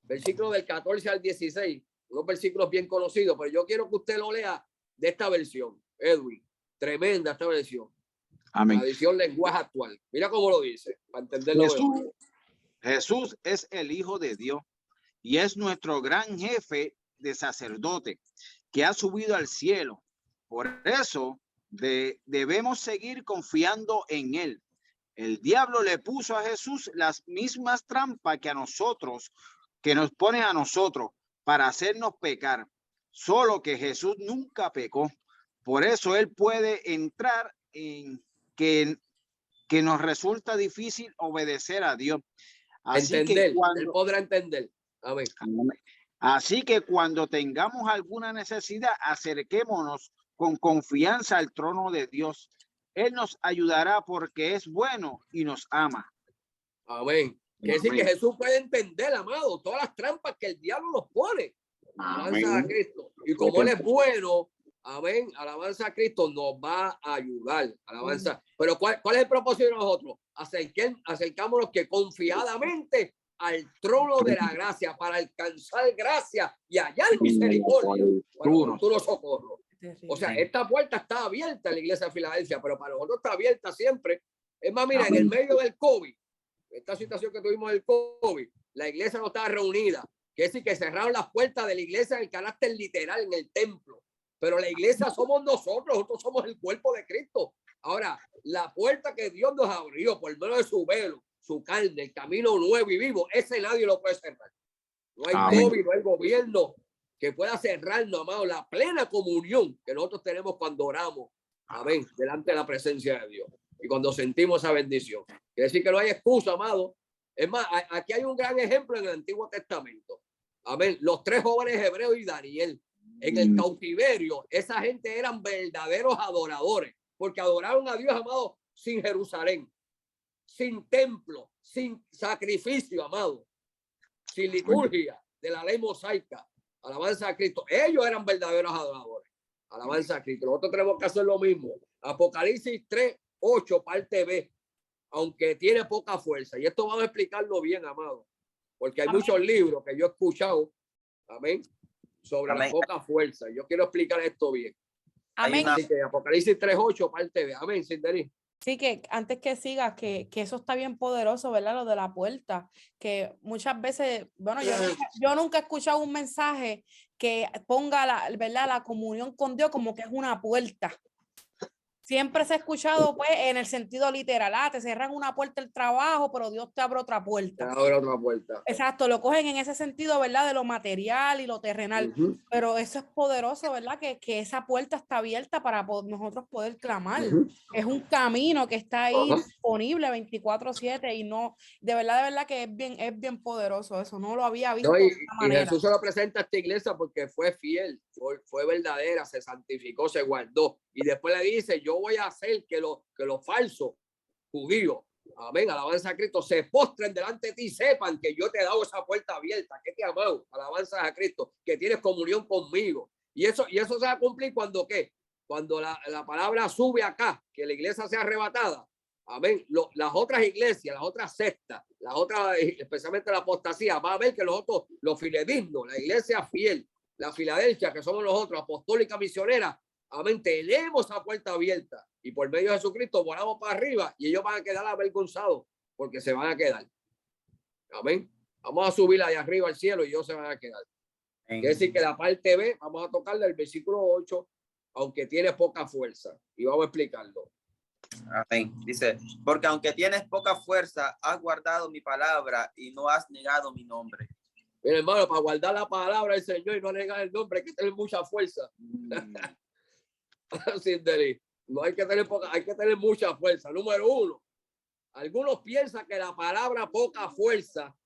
versículo del 14 al 16, unos versículos bien conocidos, pero yo quiero que usted lo lea de esta versión, Edwin. Tremenda esta versión. Amén. La edición lenguaje actual. Mira cómo lo dice, para entenderlo. Jesús es el Hijo de Dios y es nuestro gran jefe de sacerdote que ha subido al cielo. Por eso debemos seguir confiando en él. El diablo le puso a Jesús las mismas trampas que a nosotros, que nos pone a nosotros para hacernos pecar. Solo que Jesús nunca pecó. Por eso él puede entrar en que nos resulta difícil obedecer a Dios. Así entender, que cuando, él podrá entender. Amén. Así que cuando tengamos alguna necesidad, acerquémonos con confianza al trono de Dios. Él nos ayudará porque es bueno y nos ama. Amén. Quiere decir que Jesús puede entender, amado, todas las trampas que el diablo nos pone. Alabanza a Cristo. Y como él es bueno, amén, alabanza a Cristo, nos va a ayudar. Alabanza. Pero ¿cuál es el propósito de nosotros? Acercámonos que confiadamente al trono de la gracia para alcanzar gracia y hallar misericordia para futuro socorro. O sea, esta puerta está abierta en la iglesia de Filadelfia, pero para nosotros está abierta siempre. Es más, mira, en el medio del COVID, esta situación que tuvimos del COVID, la iglesia no estaba reunida. Quiere decir que cerraron las puertas de la iglesia en el carácter literal, en el templo. Pero la iglesia somos nosotros somos el cuerpo de Cristo. Ahora, la puerta que Dios nos abrió por medio de su velo, su carne, el camino nuevo y vivo, ese nadie lo puede cerrar. No hay COVID, no hay gobierno que pueda cerrarnos, amado, la plena comunión que nosotros tenemos cuando oramos, amén, delante de la presencia de Dios y cuando sentimos esa bendición. Quiere decir que no hay excusa, amado. Es más, aquí hay un gran ejemplo en el Antiguo Testamento. Amén. Los 3 jóvenes hebreos y Daniel en el cautiverio, esa gente eran verdaderos adoradores porque adoraron a Dios, amado, sin Jerusalén, sin templo, sin sacrificio, amado, sin liturgia de la ley mosaica. Alabanza a Cristo. Ellos eran verdaderos adoradores. Alabanza a Cristo. Nosotros tenemos que hacer lo mismo. Apocalipsis 3:8, parte B. Aunque tiene poca fuerza. Y esto vamos a explicarlo bien, amado. Porque hay muchos libros que yo he escuchado. Amén. Sobre la poca fuerza. Yo quiero explicar esto bien. Amén. Así que Apocalipsis 3:8, parte B. Amén, Cinderí. Sí, que antes que sigas, que eso está bien poderoso, ¿verdad? Lo de la puerta, que muchas veces, bueno, yo nunca he escuchado un mensaje que ponga ¿verdad? La comunión con Dios como que es una puerta. Siempre se ha escuchado, pues, en el sentido literal, te cierran una puerta el trabajo, pero Dios te abre otra puerta. Te abre otra puerta. Exacto, lo cogen en ese sentido, ¿verdad? De lo material y lo terrenal. Pero eso es poderoso, ¿verdad? Que esa puerta está abierta para nosotros poder clamar. Es un camino que está ahí disponible 24/7 y no, de verdad que es bien poderoso eso. No lo había visto de esta manera. Y Jesús se lo presenta a esta iglesia porque fue fiel, fue verdadera, se santificó, se guardó. Y después le dice, yo voy a hacer que los falsos judíos, amén, alabanza a Cristo, se postren delante de ti y sepan que yo te he dado esa puerta abierta, que te he amado, alabanza a Cristo, que tienes comunión conmigo. Y eso se va a cumplir cuando ¿qué? Cuando la palabra sube acá, que la iglesia sea arrebatada. Amén. Las otras iglesias, las otras sectas, las otras, especialmente la apostasía, va a ver que los fidedignos, la iglesia fiel, la Filadelfia, que somos nosotros, apostólica misionera, amén, tenemos esa puerta abierta y por medio de Jesucristo volamos para arriba y ellos van a quedar avergonzados porque se van a quedar. Amén. Vamos a subir allá arriba al cielo y ellos se van a quedar. Quiere decir que la parte B, vamos a tocarle el versículo 8, aunque tiene poca fuerza. Y vamos a explicarlo. Amén. Dice, porque aunque tienes poca fuerza, has guardado mi palabra y no has negado mi nombre. Mira, hermano, para guardar la palabra del Señor y no negar el nombre hay que tener mucha fuerza. No hay que tener poca, hay que tener mucha fuerza. Número 1, Algunos piensan que la palabra poca fuerza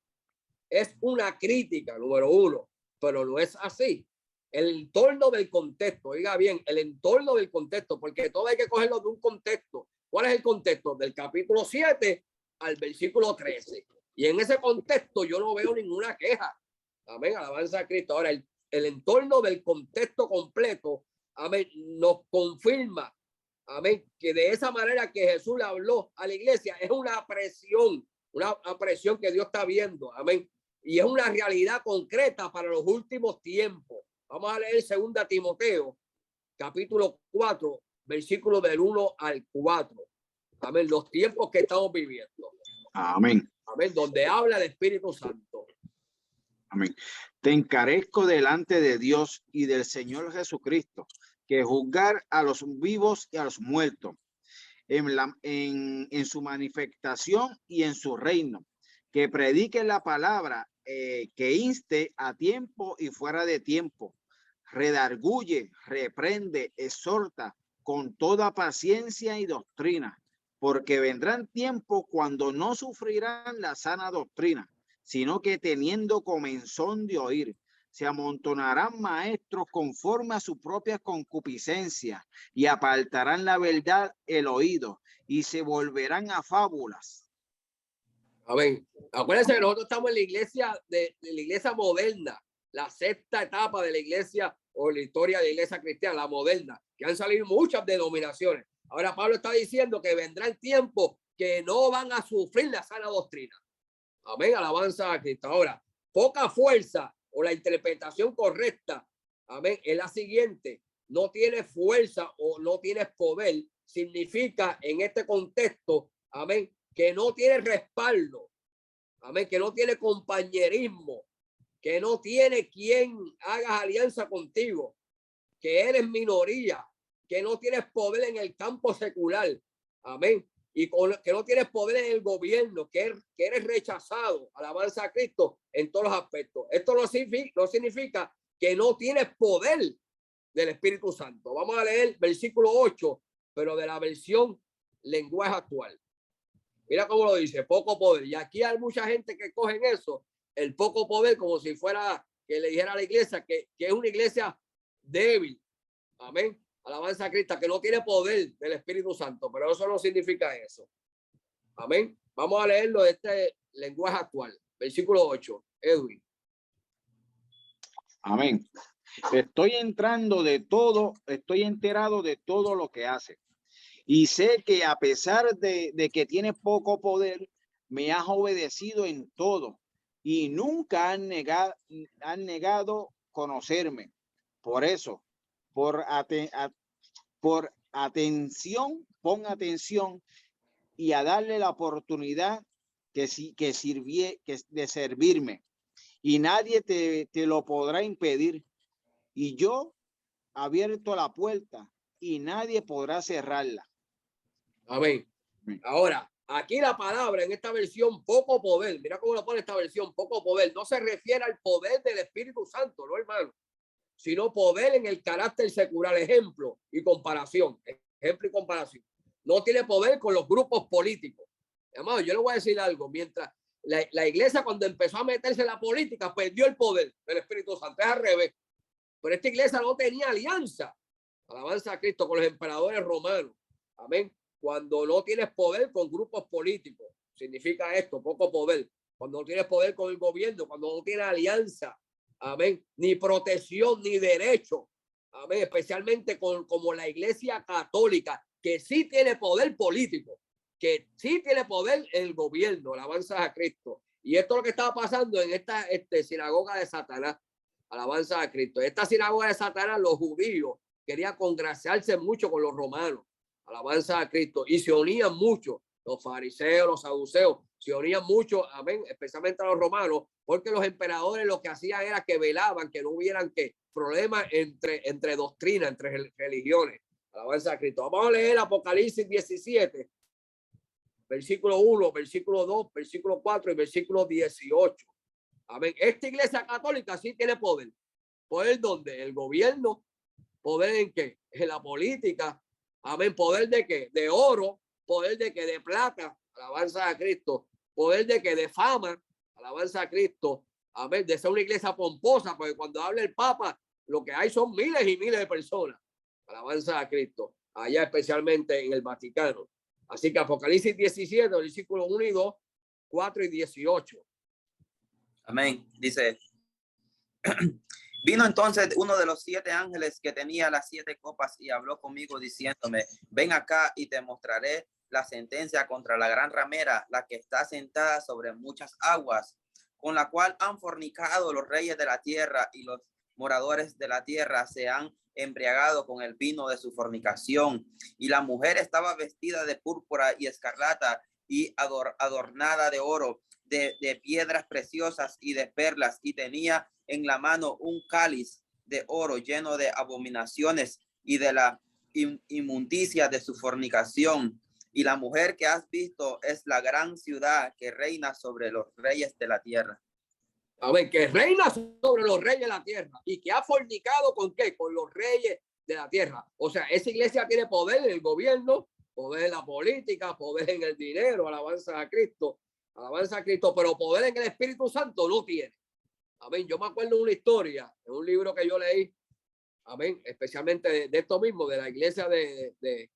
es una crítica, número uno, pero no es así. El entorno del contexto, oiga bien, el entorno del contexto, porque todo hay que cogerlo de un contexto. ¿Cuál es el contexto? Del capítulo 7 al versículo 13. Y en ese contexto yo no veo ninguna queja. Amén, alabanza a Cristo. Ahora, el entorno del contexto completo, amén, nos confirma, amén, que de esa manera que Jesús le habló a la iglesia es una presión que Dios está viendo, amén, y es una realidad concreta para los últimos tiempos. Vamos a leer 2 Timoteo, capítulo 4, versículo del 1 al 4. Amén, los tiempos que estamos viviendo. Amén. Amén, donde habla el Espíritu Santo. Amén. Te encarezco delante de Dios y del Señor Jesucristo, que juzgar a los vivos y a los muertos en su manifestación y en su reino, que predique la palabra, que inste a tiempo y fuera de tiempo, redarguye, reprende, exhorta con toda paciencia y doctrina, porque vendrán tiempos cuando no sufrirán la sana doctrina, sino que teniendo comezón de oír, se amontonarán maestros conforme a su propia concupiscencia y apartarán la verdad el oído y se volverán a fábulas. Amén. Acuérdense que nosotros estamos en la iglesia de la iglesia moderna, la sexta etapa de la iglesia o la historia de la iglesia cristiana, la moderna, que han salido muchas denominaciones. Ahora Pablo está diciendo que vendrán tiempos que no van a sufrir la sana doctrina. Amén, alabanza a Cristo. Ahora, poca fuerza o la interpretación correcta, amén, es la siguiente: no tiene fuerza o no tienes poder, significa en este contexto, amén, que no tiene respaldo, amén, que no tiene compañerismo, que no tiene quien haga alianza contigo, que eres minoría, que no tienes poder en el campo secular, amén, y que no tienes poder en el gobierno, que eres rechazado, alabanza a Cristo, en todos los aspectos. Esto no significa que no tienes poder del Espíritu Santo. Vamos a leer versículo 8, pero de la versión lenguaje actual. Mira cómo lo dice, poco poder. Y aquí hay mucha gente que cogen eso, el poco poder, como si fuera que le dijera a la iglesia que es una iglesia débil. Amén. Alabanza a Cristo, que no tiene poder del Espíritu Santo, pero eso no significa eso. Amén. Vamos a leerlo de este lenguaje actual. Versículo 8. Edwin. Amén. Estoy enterado de todo lo que hace. Y sé que a pesar de que tiene poco poder, me has obedecido en todo y nunca han negado conocerme. Por eso, pon atención y a darle la oportunidad de servirme. Y nadie te lo podrá impedir. Y yo abierto la puerta y nadie podrá cerrarla. Amén. Ahora, aquí la palabra en esta versión poco poder, mira cómo lo pone esta versión poco poder, no se refiere al poder del Espíritu Santo, no, hermano, sino poder en el carácter secular. Ejemplo y comparación. No tiene poder con los grupos políticos. Hermano, yo le voy a decir algo. Mientras la iglesia, cuando empezó a meterse en la política, perdió el poder del Espíritu Santo. Es al revés. Pero esta iglesia no tenía alianza, alabanza a Cristo, con los emperadores romanos. Amén. Cuando no tienes poder con grupos políticos, significa esto, poco poder. Cuando no tienes poder con el gobierno, cuando no tienes alianza, amén, ni protección ni derecho, amén, especialmente como la iglesia católica, que sí tiene poder político, que sí tiene poder en el gobierno, alabanza a Cristo. Y esto es lo que estaba pasando en esta sinagoga de Satanás, alabanza a Cristo. Esta sinagoga de Satanás, los judíos querían congraciarse mucho con los romanos, alabanza a Cristo, y se unían mucho, los fariseos, los saduceos, se unían mucho, amén, especialmente a los romanos, porque los emperadores lo que hacían era que velaban que no hubieran problemas entre doctrinas, entre religiones, alabanza a Cristo. Vamos a leer Apocalipsis 17, versículo 1, versículo 2, versículo 4 y versículo 18. Amén. Esta iglesia católica sí tiene poder. ¿Poder dónde? El gobierno. ¿Poder en qué? En la política. Amén. ¿Poder de qué? De oro. ¿Poder de qué? De plata. alabanza a Cristo. Poder de que de fama, alabanza a Cristo. Amén, de ser una iglesia pomposa, porque cuando habla el Papa, lo que hay son miles y miles de personas. Alabanza a Cristo, allá especialmente en el Vaticano. Así que Apocalipsis 17, versículos 1 y 2, 4 y 18. Amén. Dice, vino entonces uno de los 7 ángeles que tenía las 7 copas y habló conmigo diciéndome, ven acá y te mostraré la sentencia contra la gran ramera, la que está sentada sobre muchas aguas, con la cual han fornicado los reyes de la tierra, y los moradores de la tierra se han embriagado con el vino de su fornicación. Y la mujer estaba vestida de púrpura y escarlata y adornada de oro, de piedras preciosas y de perlas, y tenía en la mano un cáliz de oro lleno de abominaciones y de la inmundicia de su fornicación. Y la mujer que has visto es la gran ciudad que reina sobre los reyes de la tierra. A ver, que reina sobre los reyes de la tierra y que ha fornicado ¿con qué? Con los reyes de la tierra. O sea, esa iglesia tiene poder en el gobierno, poder en la política, poder en el dinero, alabanza a Cristo, pero poder en el Espíritu Santo no tiene. Amén. Yo me acuerdo de una historia, en un libro que yo leí, amén, especialmente de esto mismo, de la iglesia de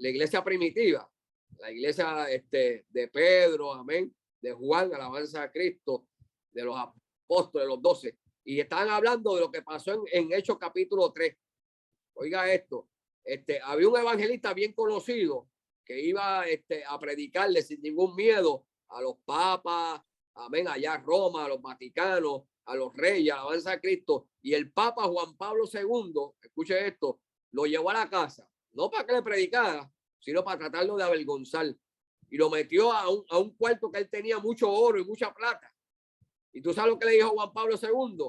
la iglesia primitiva, la iglesia de Pedro, amén, de Juan, alabanza a Cristo, de los apóstoles, los 12, y estaban hablando de lo que pasó en Hechos capítulo 3. Oiga esto, había un evangelista bien conocido que iba a predicarle sin ningún miedo a los papas, amén, allá a Roma, a los vaticanos, a los reyes, alabanza a Cristo, y el Papa Juan Pablo II, escuche esto, lo llevó a la casa, no para que le predicara, sino para tratarlo de avergonzar, y lo metió a un cuarto que él tenía mucho oro y mucha plata. Y tú sabes lo que le dijo Juan Pablo II,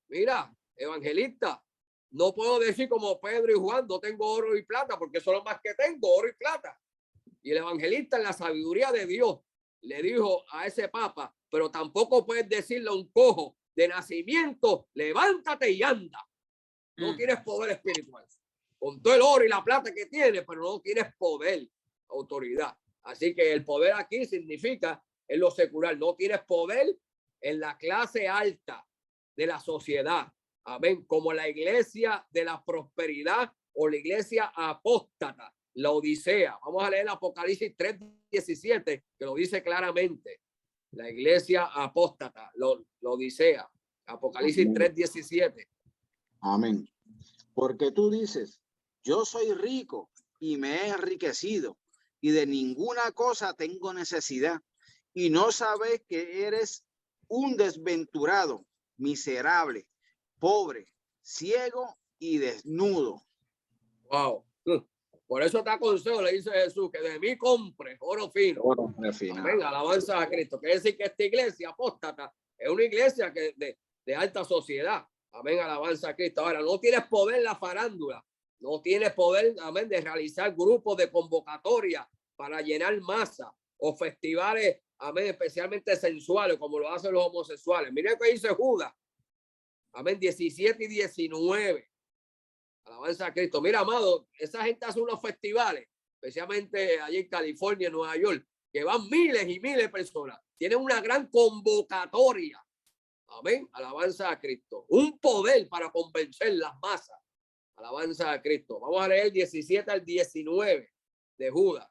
mira, evangelista, no puedo decir como Pedro y Juan, no tengo oro y plata, porque eso es lo más que tengo, oro y plata. Y el evangelista, en la sabiduría de Dios, le dijo a ese papa, pero tampoco puedes decirle a un cojo de nacimiento, levántate y anda. No tienes poder espiritual. Con todo el oro y la plata que tienes, pero no tienes poder, autoridad. Así que el poder aquí significa en lo secular, no tienes poder en la clase alta de la sociedad. Amén. Como la iglesia de la prosperidad o la iglesia apóstata, la Odisea. Vamos a leer Apocalipsis 3:17, que lo dice claramente. La iglesia apóstata, la Odisea. Apocalipsis 3:17. Amén. Porque tú dices, yo soy rico y me he enriquecido y de ninguna cosa tengo necesidad, y no sabes que eres un desventurado, miserable, pobre, ciego y desnudo. Wow. Por eso te aconsejo, le dice Jesús, que de mí compre oro fino. Oro refinado. Amén, alabanza a Cristo. Quiere decir que esta iglesia apóstata es una iglesia que de alta sociedad. Amén, alabanza a Cristo. Ahora, no tienes poder en la farándula. No tienes poder, amén, de realizar grupos de convocatoria para llenar masa o festivales, amén, especialmente sensuales, como lo hacen los homosexuales. Miren lo que dice Judas. Amén, 17 y 19. Alabanza a Cristo. Mira, amado, esa gente hace unos festivales, especialmente allí en California, en Nueva York, que van miles y miles de personas. Tienen una gran convocatoria. Amén. Alabanza a Cristo. Un poder para convencer las masas. Alabanza a Cristo. Vamos a leer 17 al 19 de Judas.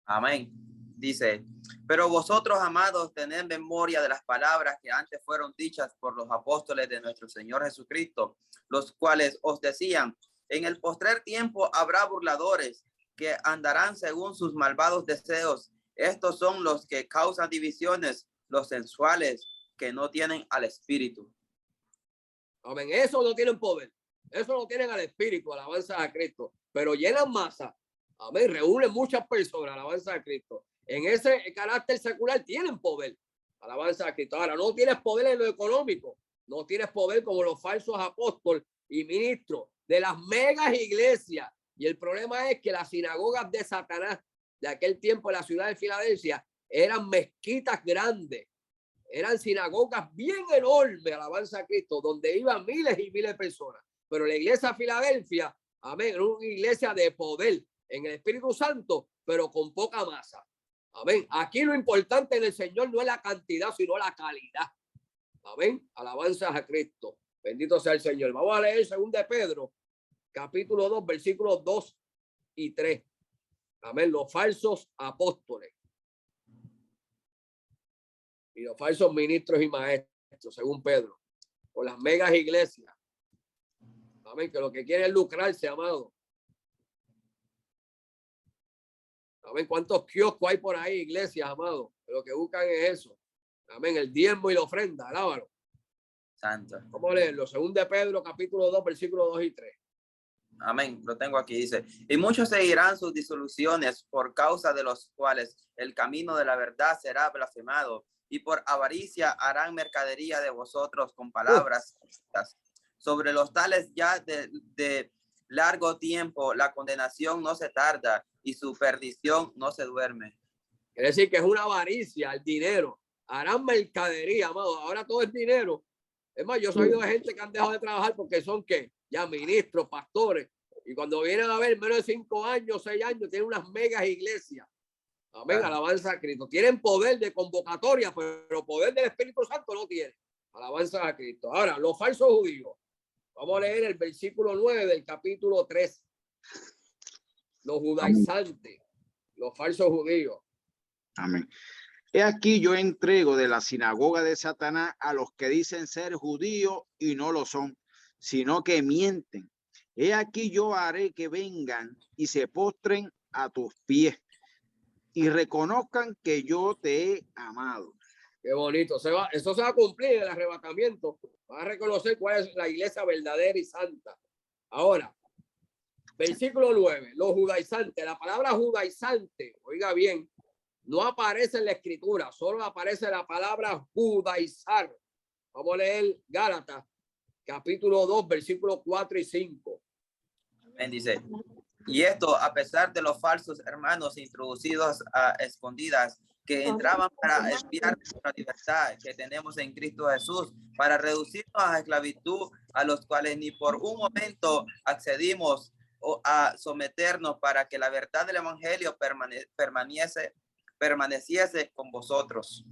Amén. Dice, pero vosotros, amados, tened memoria de las palabras que antes fueron dichas por los apóstoles de nuestro Señor Jesucristo, los cuales os decían, en el postrer tiempo habrá burladores que andarán según sus malvados deseos. Estos son los que causan divisiones, los sensuales, que no tienen al Espíritu. Amén. Eso no tienen poder. Eso no tienen al Espíritu, alabanza a Cristo. Pero llenan masa. Amén. Reúnen muchas personas, alabanza a Cristo. En ese carácter secular tienen poder. Alabanza a Cristo. Ahora, no tienes poder en lo económico. No tienes poder como los falsos apóstoles y ministros de las megas iglesias. Y el problema es que las sinagogas de Satanás de aquel tiempo en la ciudad de Filadelfia eran mezquitas grandes. Eran sinagogas bien enormes, alabanza a Cristo, donde iban miles y miles de personas. Pero la iglesia de Filadelfia, amén, era una iglesia de poder en el Espíritu Santo, pero con poca masa. Amén. Aquí lo importante en el Señor no es la cantidad, sino la calidad. Amén. Alabanzas a Cristo. Bendito sea el Señor. Vamos a leer 2 de Pedro, capítulo 2, versículos 2 y 3. Amén. Los falsos apóstoles y los falsos ministros y maestros, según Pedro, o las megas iglesias. Amén. Que lo que quieren es lucrarse, amado. Amén. ¿Cuántos kioscos hay por ahí, iglesias, amado? Lo que buscan es eso. Amén. El diezmo y la ofrenda. Alábalo. Santo. Vamos a leerlo. 2 de Pedro, capítulo 2, versículos 2 y 3. Amén. Lo tengo aquí. Dice, y muchos seguirán sus disoluciones, por causa de los cuales el camino de la verdad será blasfemado, y por avaricia harán mercadería de vosotros con palabras sobre los tales ya de largo tiempo. La condenación no se tarda y su perdición no se duerme. Quiere decir que es una avaricia, el dinero. Harán mercadería, amado. Ahora todo es dinero. Es más, yo he sabido de gente que han dejado de trabajar porque son ¿qué? Ya ministros, pastores. Y cuando vienen a ver menos de 5 años, 6 años, tienen unas megas iglesias. Amén. Claro. Alabanza a Cristo. Tienen poder de convocatoria, pero poder del Espíritu Santo no tienen. Alabanza a Cristo. Ahora, los falsos judíos. Vamos a leer el versículo 9 del capítulo 3. Los judaizantes, los falsos judíos. Amén. He aquí yo entrego de la sinagoga de Satanás a los que dicen ser judíos y no lo son, sino que mienten. He aquí yo haré que vengan y se postren a tus pies y reconozcan que yo te he amado. Qué bonito. Eso se va a cumplir en el arrebatamiento. Va a reconocer cuál es la iglesia verdadera y santa. Ahora, versículo 9. Los judaizantes. La palabra judaizante, oiga bien, no aparece en la escritura. Solo aparece la palabra judaizar. Vamos a leer Gálatas, capítulo 2, versículos 4 y 5. Amén, dice. Y esto a pesar de los falsos hermanos introducidos a escondidas que entraban para espiar la libertad que tenemos en Cristo Jesús, para reducirnos a esclavitud, a los cuales ni por un momento accedimos a someternos, para que la verdad del evangelio permaneciese con vosotros.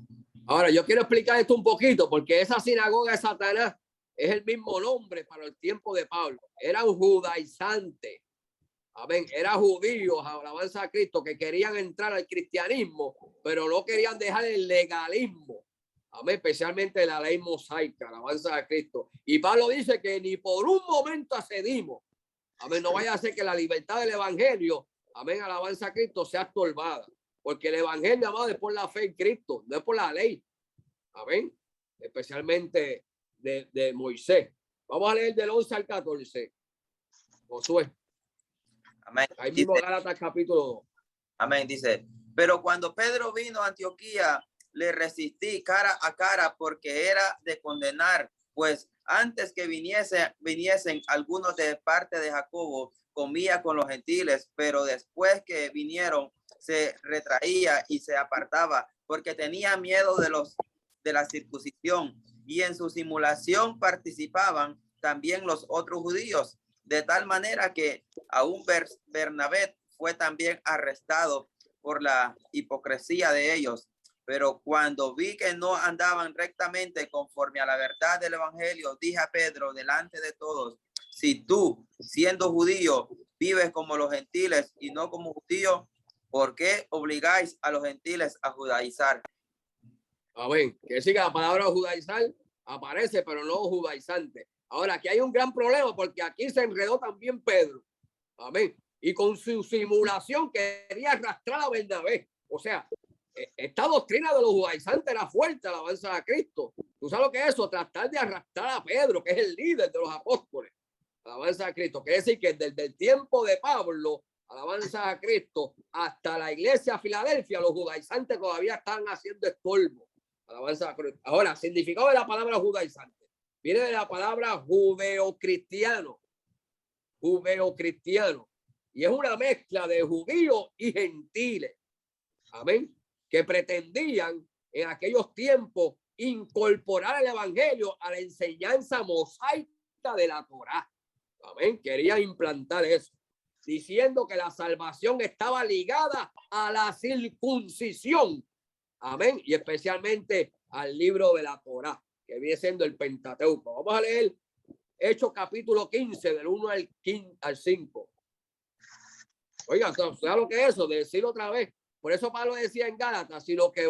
Ahora, yo quiero explicar esto un poquito, porque esa sinagoga de Satanás es el mismo nombre para el tiempo de Pablo. Era un judaizante. Amén. Era judíos, alabanza a Cristo, que querían entrar al cristianismo, pero no querían dejar el legalismo. Amén. Especialmente la ley mosaica, alabanza a Cristo. Y Pablo dice que ni por un momento accedimos. Amén. No vaya a ser que la libertad del evangelio, amén, alabanza a Cristo, sea estorbada. Porque el evangelio, amado, es por la fe en Cristo, no es por la ley. Amén. Especialmente de Moisés. Vamos a leer del 11 al 14. Josué. Amén. Ahí mismo Gálatas capítulo 2. Amén. Dice, pero cuando Pedro vino a Antioquía, le resistí cara a cara, porque era de condenar, pues antes que viniesen algunos de parte de Jacobo, comía con los gentiles, pero después que vinieron, se retraía y se apartaba, porque tenía miedo de la circuncisión, y en su simulación participaban también los otros judíos, de tal manera que aún Bernabé fue también arrestado por la hipocresía de ellos. Pero cuando vi que no andaban rectamente conforme a la verdad del evangelio, dije a Pedro delante de todos: si tú, siendo judío, vives como los gentiles y no como judío, ¿por qué obligáis a los gentiles a judaizar? Amén. Que siga la palabra judaizar, aparece, pero no judaizante. Ahora, aquí hay un gran problema, porque aquí se enredó también Pedro. Amén. Y con su simulación quería arrastrar a Bernabé. O sea, esta doctrina de los judaizantes era fuerte, alabanza a Cristo. ¿Tú sabes lo que es eso? Tratar de arrastrar a Pedro, que es el líder de los apóstoles. Alabanza a Cristo. Quiere decir que desde el tiempo de Pablo, alabanza a Cristo, hasta la iglesia de Filadelfia, los judaizantes todavía están haciendo estorbo. Alabanza a Cristo. Ahora, significado de la palabra judaizante viene de la palabra judeocristiano. Judeocristiano. Y es una mezcla de judíos y gentiles. Amén. Que pretendían en aquellos tiempos incorporar el evangelio a la enseñanza mosaica de la Torá. Amén. Querían implantar eso. diciendo que la salvación estaba ligada a la circuncisión. Amén. Y especialmente al libro de la Torá, que viene siendo el Pentateuco. Vamos a leer Hechos capítulo 15, del 1 al 5. Oiga, ¿sabes lo que es eso? De decirlo otra vez. Por eso Pablo decía en Gálatas, si lo que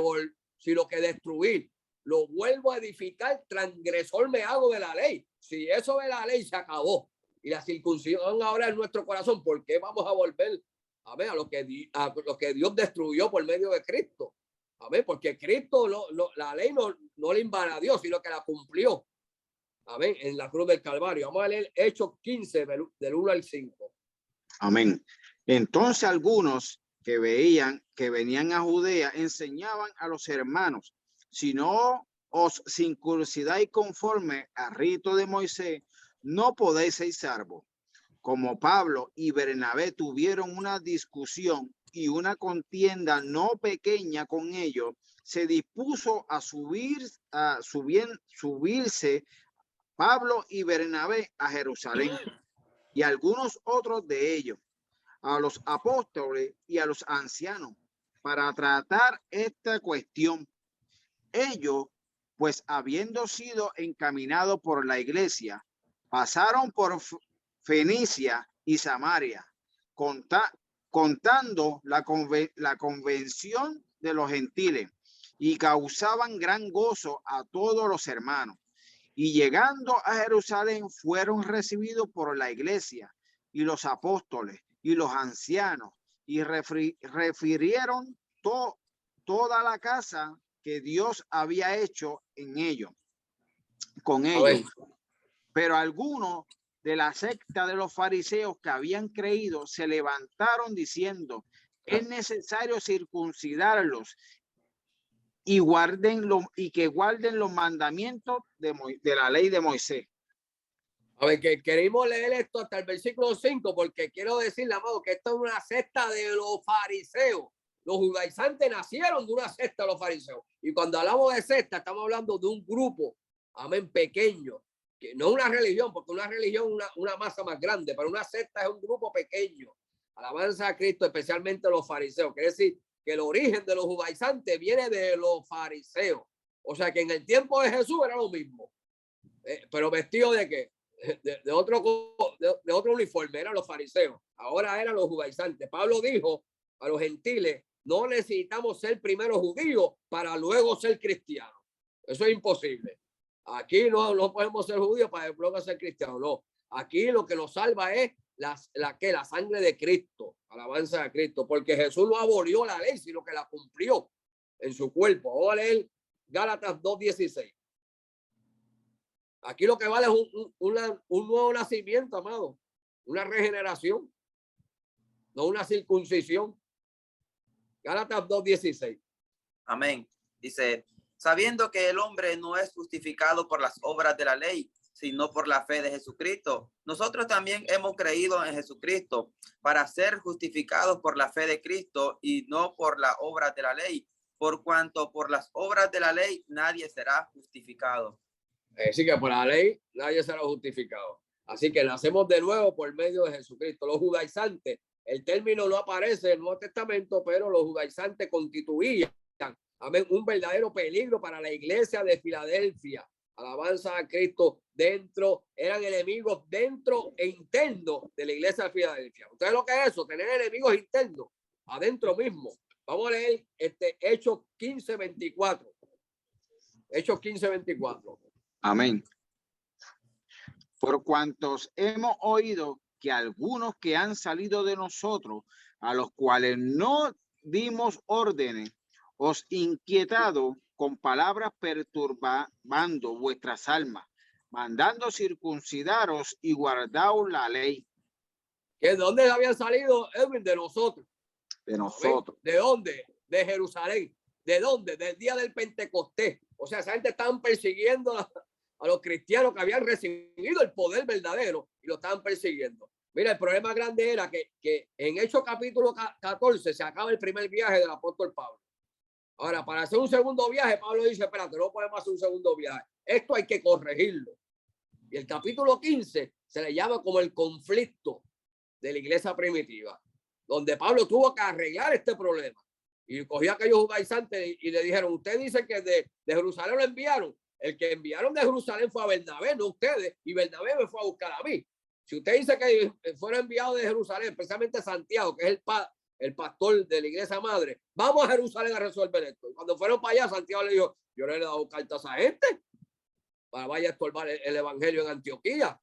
destruir lo vuelvo a edificar, transgresor me hago de la ley. Si eso de la ley se acabó y la circuncisión ahora en nuestro corazón, ¿por qué vamos a volver a ver a lo que Dios destruyó por medio de Cristo? A ver, porque Cristo la ley no le invadió, sino que la cumplió. Amén. En la cruz del Calvario. Vamos a leer Hechos 15 del 1 al 5. Amén. Entonces algunos que venían a Judea enseñaban a los hermanos: si no os circuncidáis conforme al rito de Moisés, no podéis ser salvos. Como Pablo y Bernabé tuvieron una discusión y una contienda no pequeña con ellos, se dispuso a subirse Pablo y Bernabé a Jerusalén, y algunos otros de ellos, a los apóstoles y a los ancianos, para tratar esta cuestión. Ellos, pues habiendo sido encaminados por la iglesia, pasaron por Fenicia y Samaria, contando la convención de los gentiles, y causaban gran gozo a todos los hermanos. Y llegando a Jerusalén, fueron recibidos por la iglesia y los apóstoles y los ancianos, y refirieron toda la casa que Dios había hecho en ellos, con ellos. Pero algunos de la secta de los fariseos que habían creído se levantaron diciendo: es necesario circuncidarlos y que guarden los mandamientos de la ley de Moisés. A ver, que queremos leer esto hasta el versículo 5, porque quiero decirle, amado, que esto es una secta de los fariseos. Los judaizantes nacieron de una secta de los fariseos. Y cuando hablamos de secta, estamos hablando de un grupo, amén, pequeño, que no una religión, porque una religión es una masa más grande, pero una secta es un grupo pequeño. Alabanza a Cristo, especialmente los fariseos. Quiere decir que el origen de los judaizantes viene de los fariseos. O sea que en el tiempo de Jesús era lo mismo. Pero vestido de qué? De otro uniforme, eran los fariseos. Ahora eran los judaizantes. Pablo dijo a los gentiles: no necesitamos ser primero judíos para luego ser cristianos. Eso es imposible. Aquí no podemos ser judíos para luego ser cristianos. No. Aquí lo que nos salva es la sangre de Cristo. Alabanza a Cristo. Porque Jesús no abolió la ley, sino que la cumplió en su cuerpo. Vamos a leer Gálatas 2:16. Aquí lo que vale es un nuevo nacimiento, amado. Una regeneración. No una circuncisión. Gálatas 2:16. Amén. Dice: sabiendo que el hombre no es justificado por las obras de la ley, sino por la fe de Jesucristo, nosotros también hemos creído en Jesucristo para ser justificados por la fe de Cristo y no por las obras de la ley, por cuanto por las obras de la ley nadie será justificado. Así que por la ley nadie será justificado. Así que nacemos de nuevo por medio de Jesucristo. Los judaizantes, el término no aparece en el Nuevo Testamento, pero los judaizantes constituían, amén, un verdadero peligro para la iglesia de Filadelfia. Alabanza a Cristo. Eran enemigos dentro e internos de la iglesia de Filadelfia. ¿Ustedes lo que es eso? Tener enemigos internos adentro mismo. Vamos a leer Hechos 15:24. Hechos 15:24. Amén. Por cuantos hemos oído que algunos que han salido de nosotros, a los cuales no dimos órdenes, os inquietado con palabras perturbando vuestras almas, mandando circuncidaros y guardaos la ley. ¿De dónde habían salido, Edwin? De nosotros. De nosotros. ¿De dónde? De Jerusalén. ¿De dónde? Del día del Pentecostés. O sea, esa gente estaban persiguiendo a los cristianos que habían recibido el poder verdadero y lo estaban persiguiendo. Mira, el problema grande era que en Hechos capítulo 14 se acaba el primer viaje del apóstol Pablo. Ahora, para hacer un segundo viaje, Pablo dice: espérate, no podemos hacer un segundo viaje. Esto hay que corregirlo. Y el capítulo 15 se le llama como el conflicto. de la iglesia primitiva, donde Pablo tuvo que arreglar este problema. Y cogió a aquellos judaizantes y le dijeron, usted dice que de Jerusalén lo enviaron. El que enviaron de Jerusalén fue a Bernabé, no ustedes, y Bernabé me fue a buscar a mí. Si usted dice que fueron enviados de Jerusalén, especialmente Santiago, que es el pastor de la iglesia madre, vamos a Jerusalén a resolver esto. Y cuando fueron para allá, Santiago le dijo, yo le he dado cartas a gente para vaya a estorbar el evangelio en Antioquía.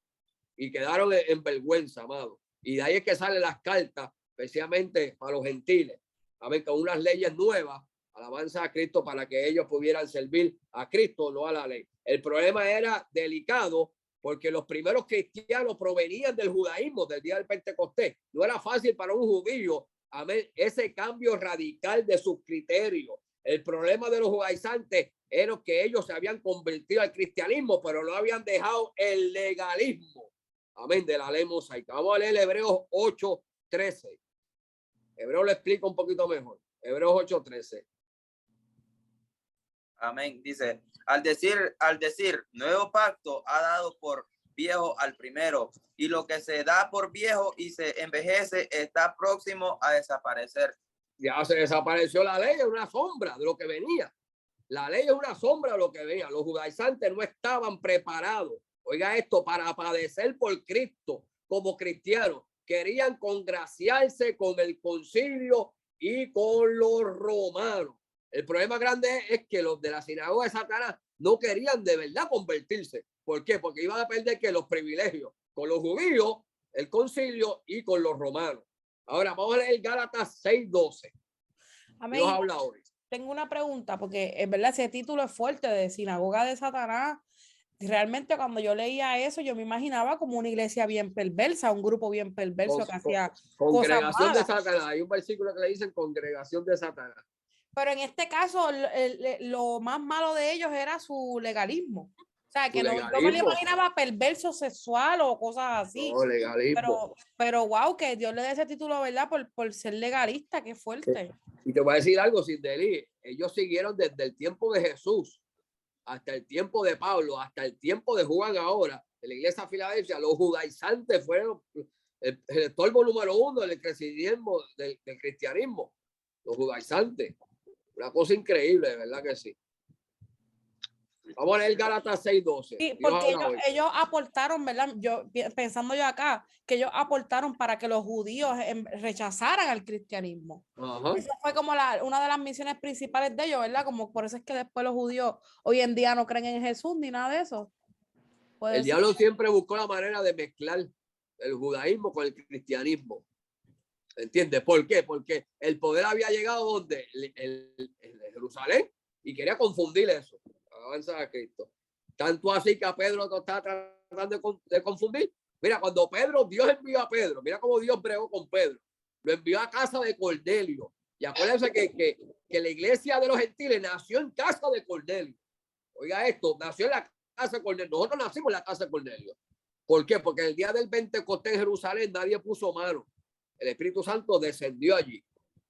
Y quedaron en vergüenza, amado. Y de ahí es que salen las cartas, especialmente para los gentiles. Amén, con unas leyes nuevas, alabanza a Cristo, para que ellos pudieran servir a Cristo, no a la ley. El problema era delicado porque los primeros cristianos provenían del judaísmo, del día del Pentecostés. No era fácil para un judío, amén, ese cambio radical de sus criterios. El problema de los judaizantes era que ellos se habían convertido al cristianismo, pero no habían dejado el legalismo, amén, de la ley mosaica. Vamos a leer Hebreos 8:13. Hebreos lo explica un poquito mejor. Hebreos 8:13. Amén. Dice, al decir nuevo pacto ha dado por viejo al primero, y lo que se da por viejo y se envejece está próximo a desaparecer. Ya se desapareció la ley, es una sombra de lo que venía. La ley es una sombra de lo que venía. Los judaizantes no estaban preparados, oiga esto, para padecer por Cristo como cristianos. Querían congraciarse con el concilio y con los romanos. El problema grande es que los de la sinagoga de Satanás no querían de verdad convertirse. ¿Por qué? Porque iban a perder que los privilegios con los judíos, el concilio y con los romanos. Ahora vamos a leer Gálatas 6:12. Amén. Dios habla hoy. Tengo una pregunta, porque es verdad, ese título es fuerte, de sinagoga de Satanás. Realmente cuando yo leía eso, yo me imaginaba como una iglesia bien perversa, un grupo bien perverso que hacía congregación de Satanás. Hay un versículo que le dicen congregación de Satanás. Pero en este caso, lo más malo de ellos era su legalismo. O sea, que no, yo me lo imaginaba perverso sexual o cosas así. No, legalismo. Pero wow, que Dios le dé ese título, ¿verdad? Por ser legalista, qué fuerte. Y te voy a decir algo, sin delir. Ellos siguieron desde el tiempo de Jesús hasta el tiempo de Pablo, hasta el tiempo de Juan ahora, de la iglesia de Filadelfia. Los judaizantes fueron el estorbo número uno del cristianismo, del cristianismo. Los judaizantes. Una cosa increíble, de verdad que sí. Vamos a leer Gálatas 6:12. Sí, porque ellos aportaron, ¿verdad? Pensando yo acá, que ellos aportaron para que los judíos rechazaran al cristianismo. Ajá. Eso fue como una de las misiones principales de ellos, ¿verdad? Como por eso es que después los judíos hoy en día no creen en Jesús ni nada de eso. El diablo siempre buscó la manera de mezclar el judaísmo con el cristianismo. ¿Entiendes? ¿Por qué? Porque el poder había llegado donde el Jerusalén y quería confundir eso. Alabanza a Cristo. Tanto así que a Pedro lo está tratando de confundir. Mira, cuando Dios envió a Pedro, mira cómo Dios bregó con Pedro. Lo envió a casa de Cornelio. Y acuérdense que la iglesia de los gentiles nació en casa de Cornelio. Oiga esto, nació en la casa de Cornelio. Nosotros nacimos en la casa de Cornelio. ¿Por qué? Porque el día del Pentecostés en Jerusalén nadie puso mano. El Espíritu Santo descendió allí.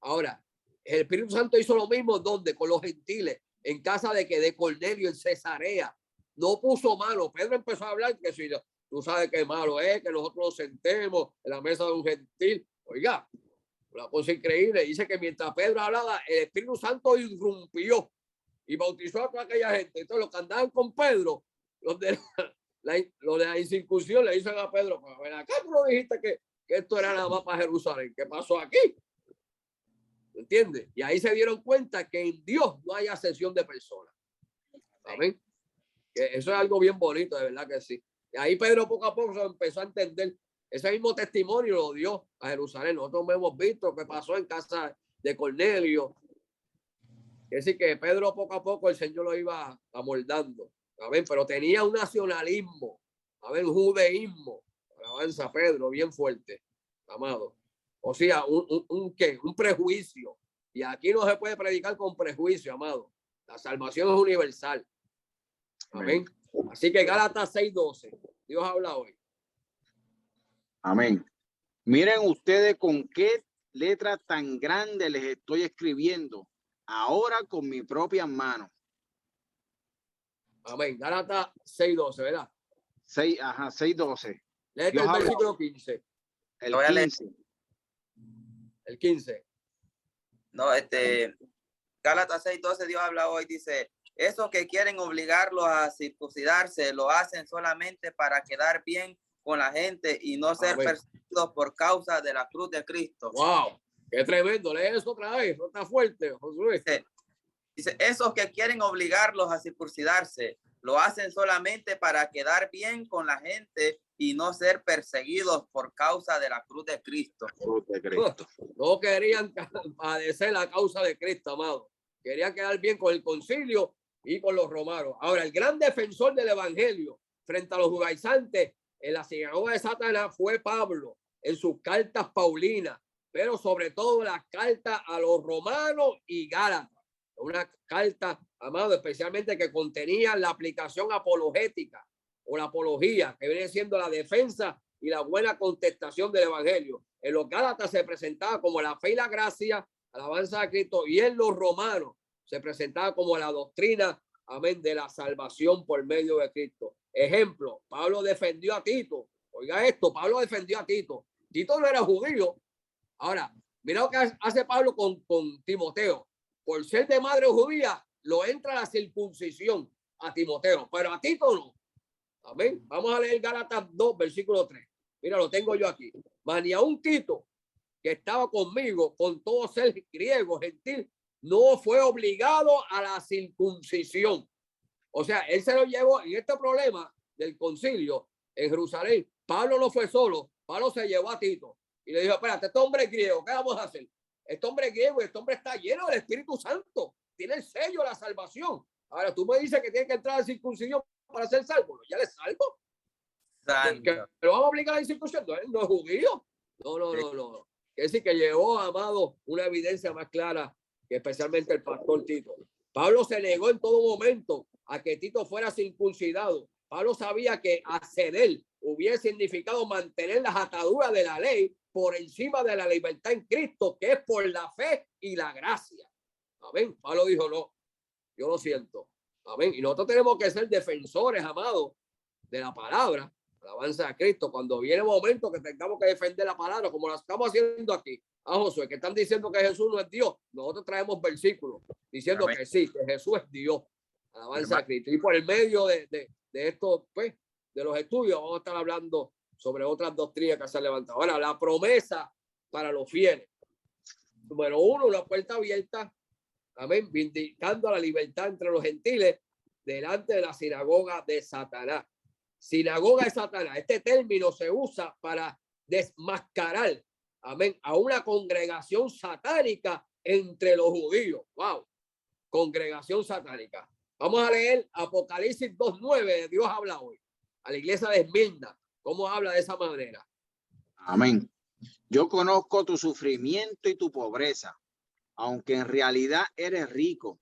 Ahora, el Espíritu Santo hizo lo mismo donde con los gentiles, en casa de Cornelio en Cesarea. No puso mano. Pedro empezó a hablar que si tú sabes qué malo es que nosotros nos sentemos en la mesa de un gentil. Oiga, una cosa increíble. Dice que mientras Pedro hablaba, el Espíritu Santo irrumpió y bautizó a toda aquella gente. Entonces los que andaban con Pedro, los de la incircuncisión, le dicen a Pedro, pues ven acá, tú no dijiste que esto era nada más para Jerusalén. ¿Qué pasó aquí? ¿Entiendes? Y ahí se dieron cuenta que en Dios no hay acepción de personas. Amén. Que eso es algo bien bonito, de verdad que sí. Y ahí Pedro poco a poco empezó a entender. Ese mismo testimonio lo dio a Jerusalén. Nosotros hemos visto que pasó en casa de Cornelio. Es decir, que Pedro poco a poco el Señor lo iba amoldando. Amén. Pero tenía un nacionalismo. Amén. Un judaísmo. Alabanza Pedro, bien fuerte, amado. O sea, un prejuicio. Y aquí no se puede predicar con prejuicio, amado. La salvación es universal. Amén. Así que Gálatas 6:12. Dios habla hoy. Amén. Miren ustedes con qué letra tan grande les estoy escribiendo ahora con mi propia mano. Amén. Gálatas 6:12, ¿verdad? 6:12. Léete el versículo 15. El Voy a leer. 15. El 15. No, Gálatas 6:12, Dios habla hoy, dice, esos que quieren obligarlos a circuncidarse lo hacen solamente para quedar bien con la gente y no ser Amén. perseguidos por causa de la cruz de Cristo. Wow, qué tremendo. Lee eso otra vez, eso está fuerte, Josué. Dice, esos que quieren obligarlos a circuncidarse lo hacen solamente para quedar bien con la gente y no ser perseguidos por causa de la cruz de Cristo. Cruz de Cristo. No querían padecer la causa de Cristo, amado. Querían quedar bien con el concilio y con los romanos. Ahora, el gran defensor del evangelio frente a los judaizantes en la sinagoga de Satanás fue Pablo en sus cartas paulinas, pero sobre todo las cartas a los romanos y gálatas. Una carta, amado, especialmente que contenía la aplicación apologética o la apología, que viene siendo la defensa y la buena contestación del evangelio. En los gálatas se presentaba como la fe y la gracia, alabanza a Cristo, y en los romanos se presentaba como la doctrina, amén, de la salvación por medio de Cristo. Ejemplo, Pablo defendió a Tito. Oiga esto, Pablo defendió a Tito. Tito no era judío. Ahora, mira lo que hace Pablo con Timoteo. Por ser de madre judía, lo entra la circuncisión a Timoteo, pero a Tito no. Amén. Vamos a leer Gálatas 2, versículo 3. Mira, lo tengo yo aquí. Mas ni aun Tito, que estaba conmigo, con todo ser griego, gentil, no fue obligado a la circuncisión. O sea, él se lo llevó en este problema del concilio en Jerusalén. Pablo no fue solo, Pablo se llevó a Tito y le dijo, espérate, este hombre es griego, ¿qué vamos a hacer? Este hombre es griego y este hombre está lleno del Espíritu Santo, tiene el sello de la salvación. Ahora tú me dices que tiene que entrar a la circuncisión para ser salvo. ¿Ya le salvo? ¿Que lo vamos a obligar a la circuncisión? No es judío. No. Es decir, que llevó, amado, una evidencia más clara que especialmente el pastor Tito. Pablo se negó en todo momento a que Tito fuera circuncidado. Pablo sabía que acceder hubiera significado mantener las ataduras de la ley por encima de la libertad en Cristo, que es por la fe y la gracia. Amén. Pablo dijo, no, yo lo siento. Amén. Y nosotros tenemos que ser defensores, amados, de la palabra. Alabanza a Cristo. Cuando viene el momento que tengamos que defender la palabra, como lo estamos haciendo aquí, a Josué, que están diciendo que Jesús no es Dios, nosotros traemos versículos diciendo Amén. Que sí, que Jesús es Dios. Alabanza a Cristo. Y por el medio de esto, pues, de los estudios, vamos a estar hablando sobre otras doctrinas que se han levantado. Ahora, la promesa para los fieles. Número uno, una puerta abierta. Amén. Vindicando la libertad entre los gentiles delante de la sinagoga de Satanás. Sinagoga de Satanás. Este término se usa para desmascarar, amén, a una congregación satánica entre los judíos. Wow. Congregación satánica. Vamos a leer Apocalipsis 2:9. Dios habla hoy a la iglesia de Esmirna. ¿Cómo habla de esa manera? Amén. Yo conozco tu sufrimiento y tu pobreza, aunque en realidad eres rico,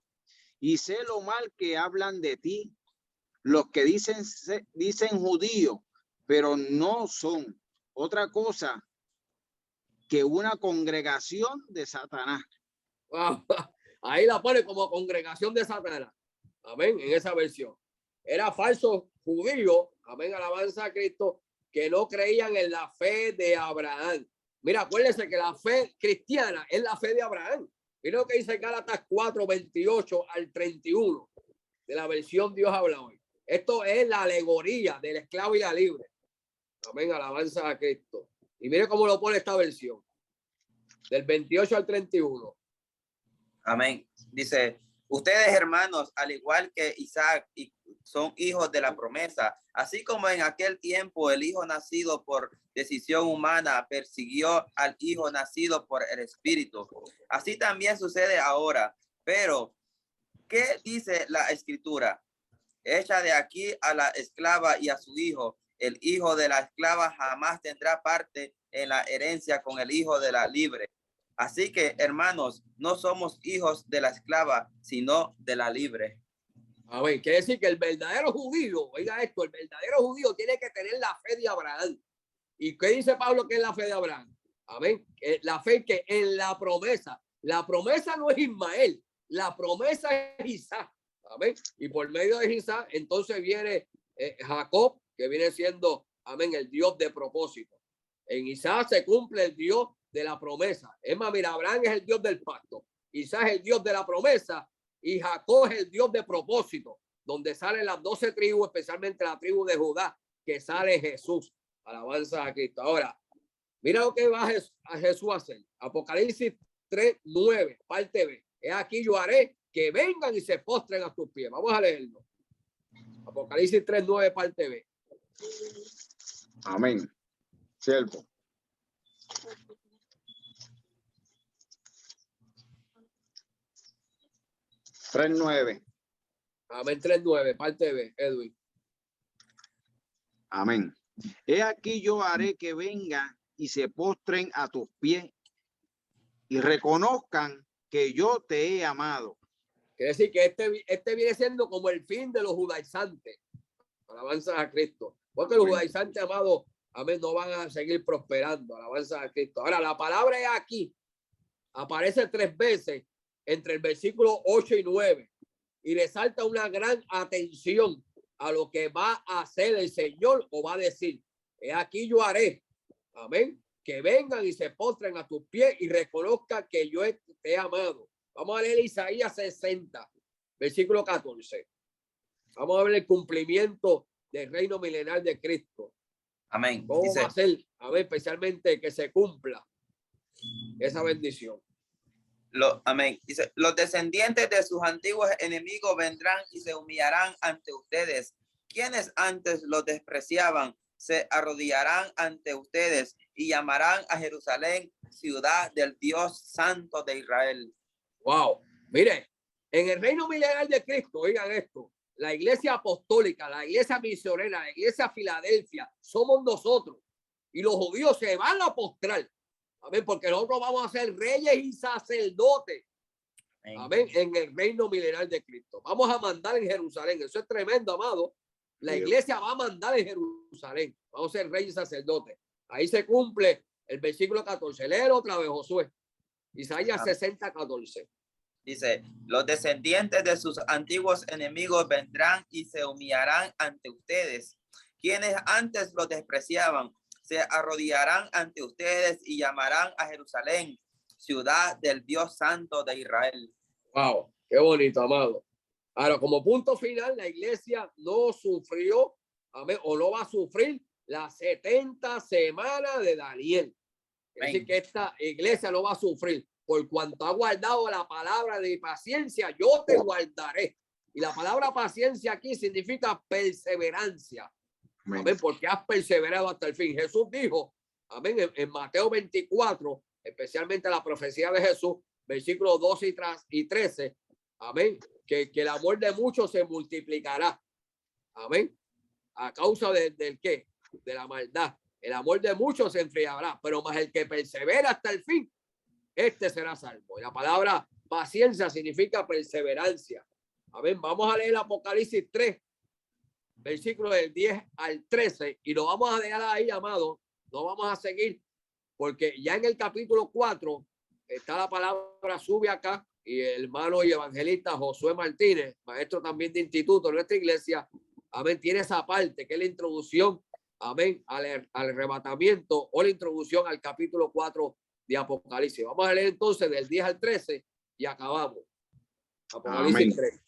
y sé lo mal que hablan de ti los que dicen judíos, pero no son otra cosa que una congregación de Satanás. Ahí la pone como congregación de Satanás. Amén, en esa versión. Era falso judío, amén, alabanza a Cristo, que no creían en la fe de Abraham. Mira, acuérdense que la fe cristiana es la fe de Abraham. Mira lo que dice Gálatas 4:28 al 31 de la versión Dios habla hoy. Esto es la alegoría del esclavo y la libre. Amén, alabanza a Cristo. Y mire cómo lo pone esta versión. Del 28 al 31. Amén. Dice, ustedes hermanos, al igual que Isaac, son hijos de la promesa. Así como en aquel tiempo el hijo nacido por decisión humana persiguió al hijo nacido por el Espíritu. Así también sucede ahora. Pero, ¿qué dice la Escritura? Echa de aquí a la esclava y a su hijo. El hijo de la esclava jamás tendrá parte en la herencia con el hijo de la libre. Así que, hermanos, no somos hijos de la esclava, sino de la libre. A ver, quiere decir que el verdadero judío, oiga esto, el verdadero judío tiene que tener la fe de Abraham. ¿Y qué dice Pablo que es la fe de Abraham? Amén. La fe que en la promesa no es Ismael, la promesa es Isaac. Amén. Y por medio de Isaac, entonces viene Jacob, que viene siendo, amén, el Dios de propósito. En Isaac se cumple el Dios de la promesa. Es más, mira, Abraham es el Dios del pacto. Isaac es el Dios de la promesa y Jacob es el Dios de propósito, donde salen las 12 tribus, especialmente la tribu de Judá, que sale Jesús. Alabanza a Cristo. Ahora, mira lo que va a Jesús a hacer. Apocalipsis 3:9, parte B. He aquí yo haré que vengan y se postren a tus pies. Vamos a leerlo. Apocalipsis 3:9, parte B. Amén. Siervo. Tres nueve. Amén. 3:9, parte B, Edwin. Amén. He aquí yo haré que vengan y se postren a tus pies y reconozcan que yo te he amado. Quiere decir que este viene siendo como el fin de los judaizantes. Alabanza a Cristo. Porque los judaizantes, amados, amén, no van a seguir prosperando. Alabanza a Cristo. Ahora, la palabra es aquí. Aparece 3 veces entre el versículo 8 y 9 y resalta una gran atención a lo que va a hacer el Señor o va a decir. He aquí yo haré, amén, que vengan y se postren a tus pies y reconozcan que yo te he amado. Vamos a leer Isaías 60, versículo 14. Vamos a ver el cumplimiento del reino milenar de Cristo. Amén. ¿Cómo Dice, va a ser? A ver, especialmente que se cumpla esa bendición. amén. Dice, los descendientes de sus antiguos enemigos vendrán y se humillarán ante ustedes. Quienes antes los despreciaban se arrodillarán ante ustedes y llamarán a Jerusalén ciudad del Dios Santo de Israel. Wow. Mire, en el reino milenar de Cristo, oigan esto, la iglesia apostólica, la iglesia misionera, la iglesia Filadelfia, somos nosotros. Y los judíos se van a postrar. Amén, porque nosotros vamos a ser reyes y sacerdotes. Amén, en el reino milenar de Cristo. Vamos a mandar en Jerusalén. Eso es tremendo, amado. La iglesia va a mandar en Jerusalén. Vamos a ser reyes y sacerdotes. Ahí se cumple el versículo 14. Léelo otra vez, Josué. Isaías 60, 14. Dice, los descendientes de sus antiguos enemigos vendrán y se humillarán ante ustedes. Quienes antes los despreciaban se arrodillarán ante ustedes y llamarán a Jerusalén ciudad del Dios Santo de Israel. Wow, qué bonito, amado. Ahora, como punto final, la iglesia no sufrió, amén, o no va a sufrir las 70 semanas de Daniel. Es decir, que esta iglesia no va a sufrir. Por cuanto ha guardado la palabra de paciencia, yo te guardaré. Y la palabra paciencia aquí significa perseverancia. Amén, porque has perseverado hasta el fin. Jesús dijo, amén, en Mateo 24, especialmente la profecía de Jesús, versículos 12 y 13, amén, que el amor de muchos se multiplicará. Amén. A causa del qué? De la maldad. El amor de muchos se enfriará, pero más el que persevera hasta el fin, este será salvo. Y la palabra paciencia significa perseverancia. Amén. Vamos a leer Apocalipsis 3, versículos del 10 al 13, y lo vamos a dejar ahí, amado. No vamos a seguir, porque ya en el capítulo 4 está la palabra, sube acá, y el hermano y evangelista Josué Martínez, maestro también de instituto en nuestra iglesia, amén, tiene esa parte que es la introducción, amén, al arrebatamiento o la introducción al capítulo 4 de Apocalipsis. Vamos a leer entonces del 10 al 13 y acabamos. Apocalipsis Amén. 3.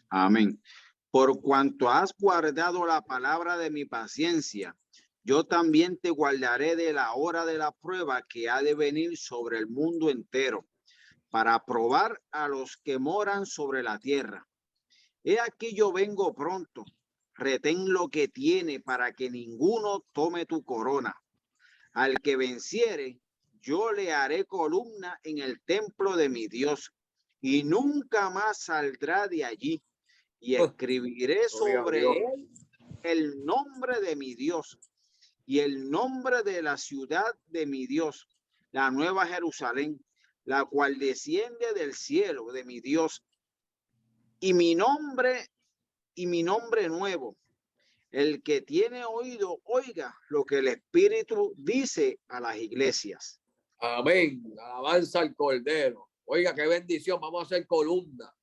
Amén. Por cuanto has guardado la palabra de mi paciencia, yo también te guardaré de la hora de la prueba que ha de venir sobre el mundo entero, para probar a los que moran sobre la tierra. He aquí yo vengo pronto. Retén lo que tiene para que ninguno tome tu corona. Al que venciere, yo le haré columna en el templo de mi Dios, y nunca más saldrá de allí. Y escribiré sobre él el nombre de mi Dios y el nombre de la ciudad de mi Dios, la nueva Jerusalén, la cual desciende del cielo de mi Dios, y mi nombre nuevo. El que tiene oído, oiga lo que el Espíritu dice a las iglesias. Amén. Alabanza al Cordero. Oiga, qué bendición. Vamos a hacer columna.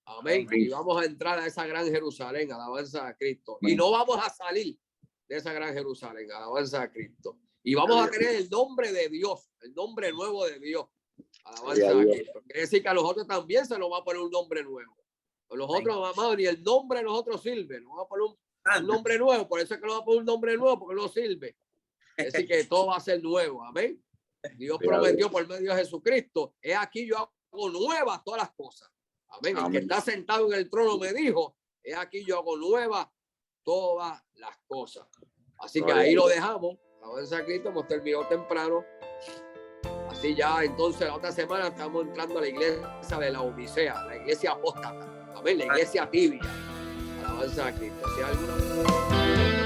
Amén. Amén. Y vamos a entrar a esa gran Jerusalén. Alabanza a Cristo. Amén. Y no vamos a salir de esa gran Jerusalén. Alabanza a Cristo. Y vamos a tener el nombre de Dios, el nombre nuevo de Dios. Alabanza a Cristo. Quiere decir que a los otros también se nos va a poner un nombre nuevo. A los otros, amados, ni el nombre de nosotros sirve. Nos va a poner un nombre nuevo. Por eso es que nos va a poner un nombre nuevo, porque no sirve. Es decir, que todo va a ser nuevo. Amén. Dios prometió por medio de Jesucristo: he aquí yo hago nuevas todas las cosas. Amén. El que está sentado en el trono me dijo: he aquí yo hago nuevas todas las cosas. Así que ahí lo dejamos. Alabanza a Cristo. Hemos terminado temprano. Así ya, entonces, la otra semana estamos entrando a la iglesia de la Odisea, la iglesia apóstata. Amén. La iglesia tibia. Alabanza a Cristo. ¿Sí, alguna?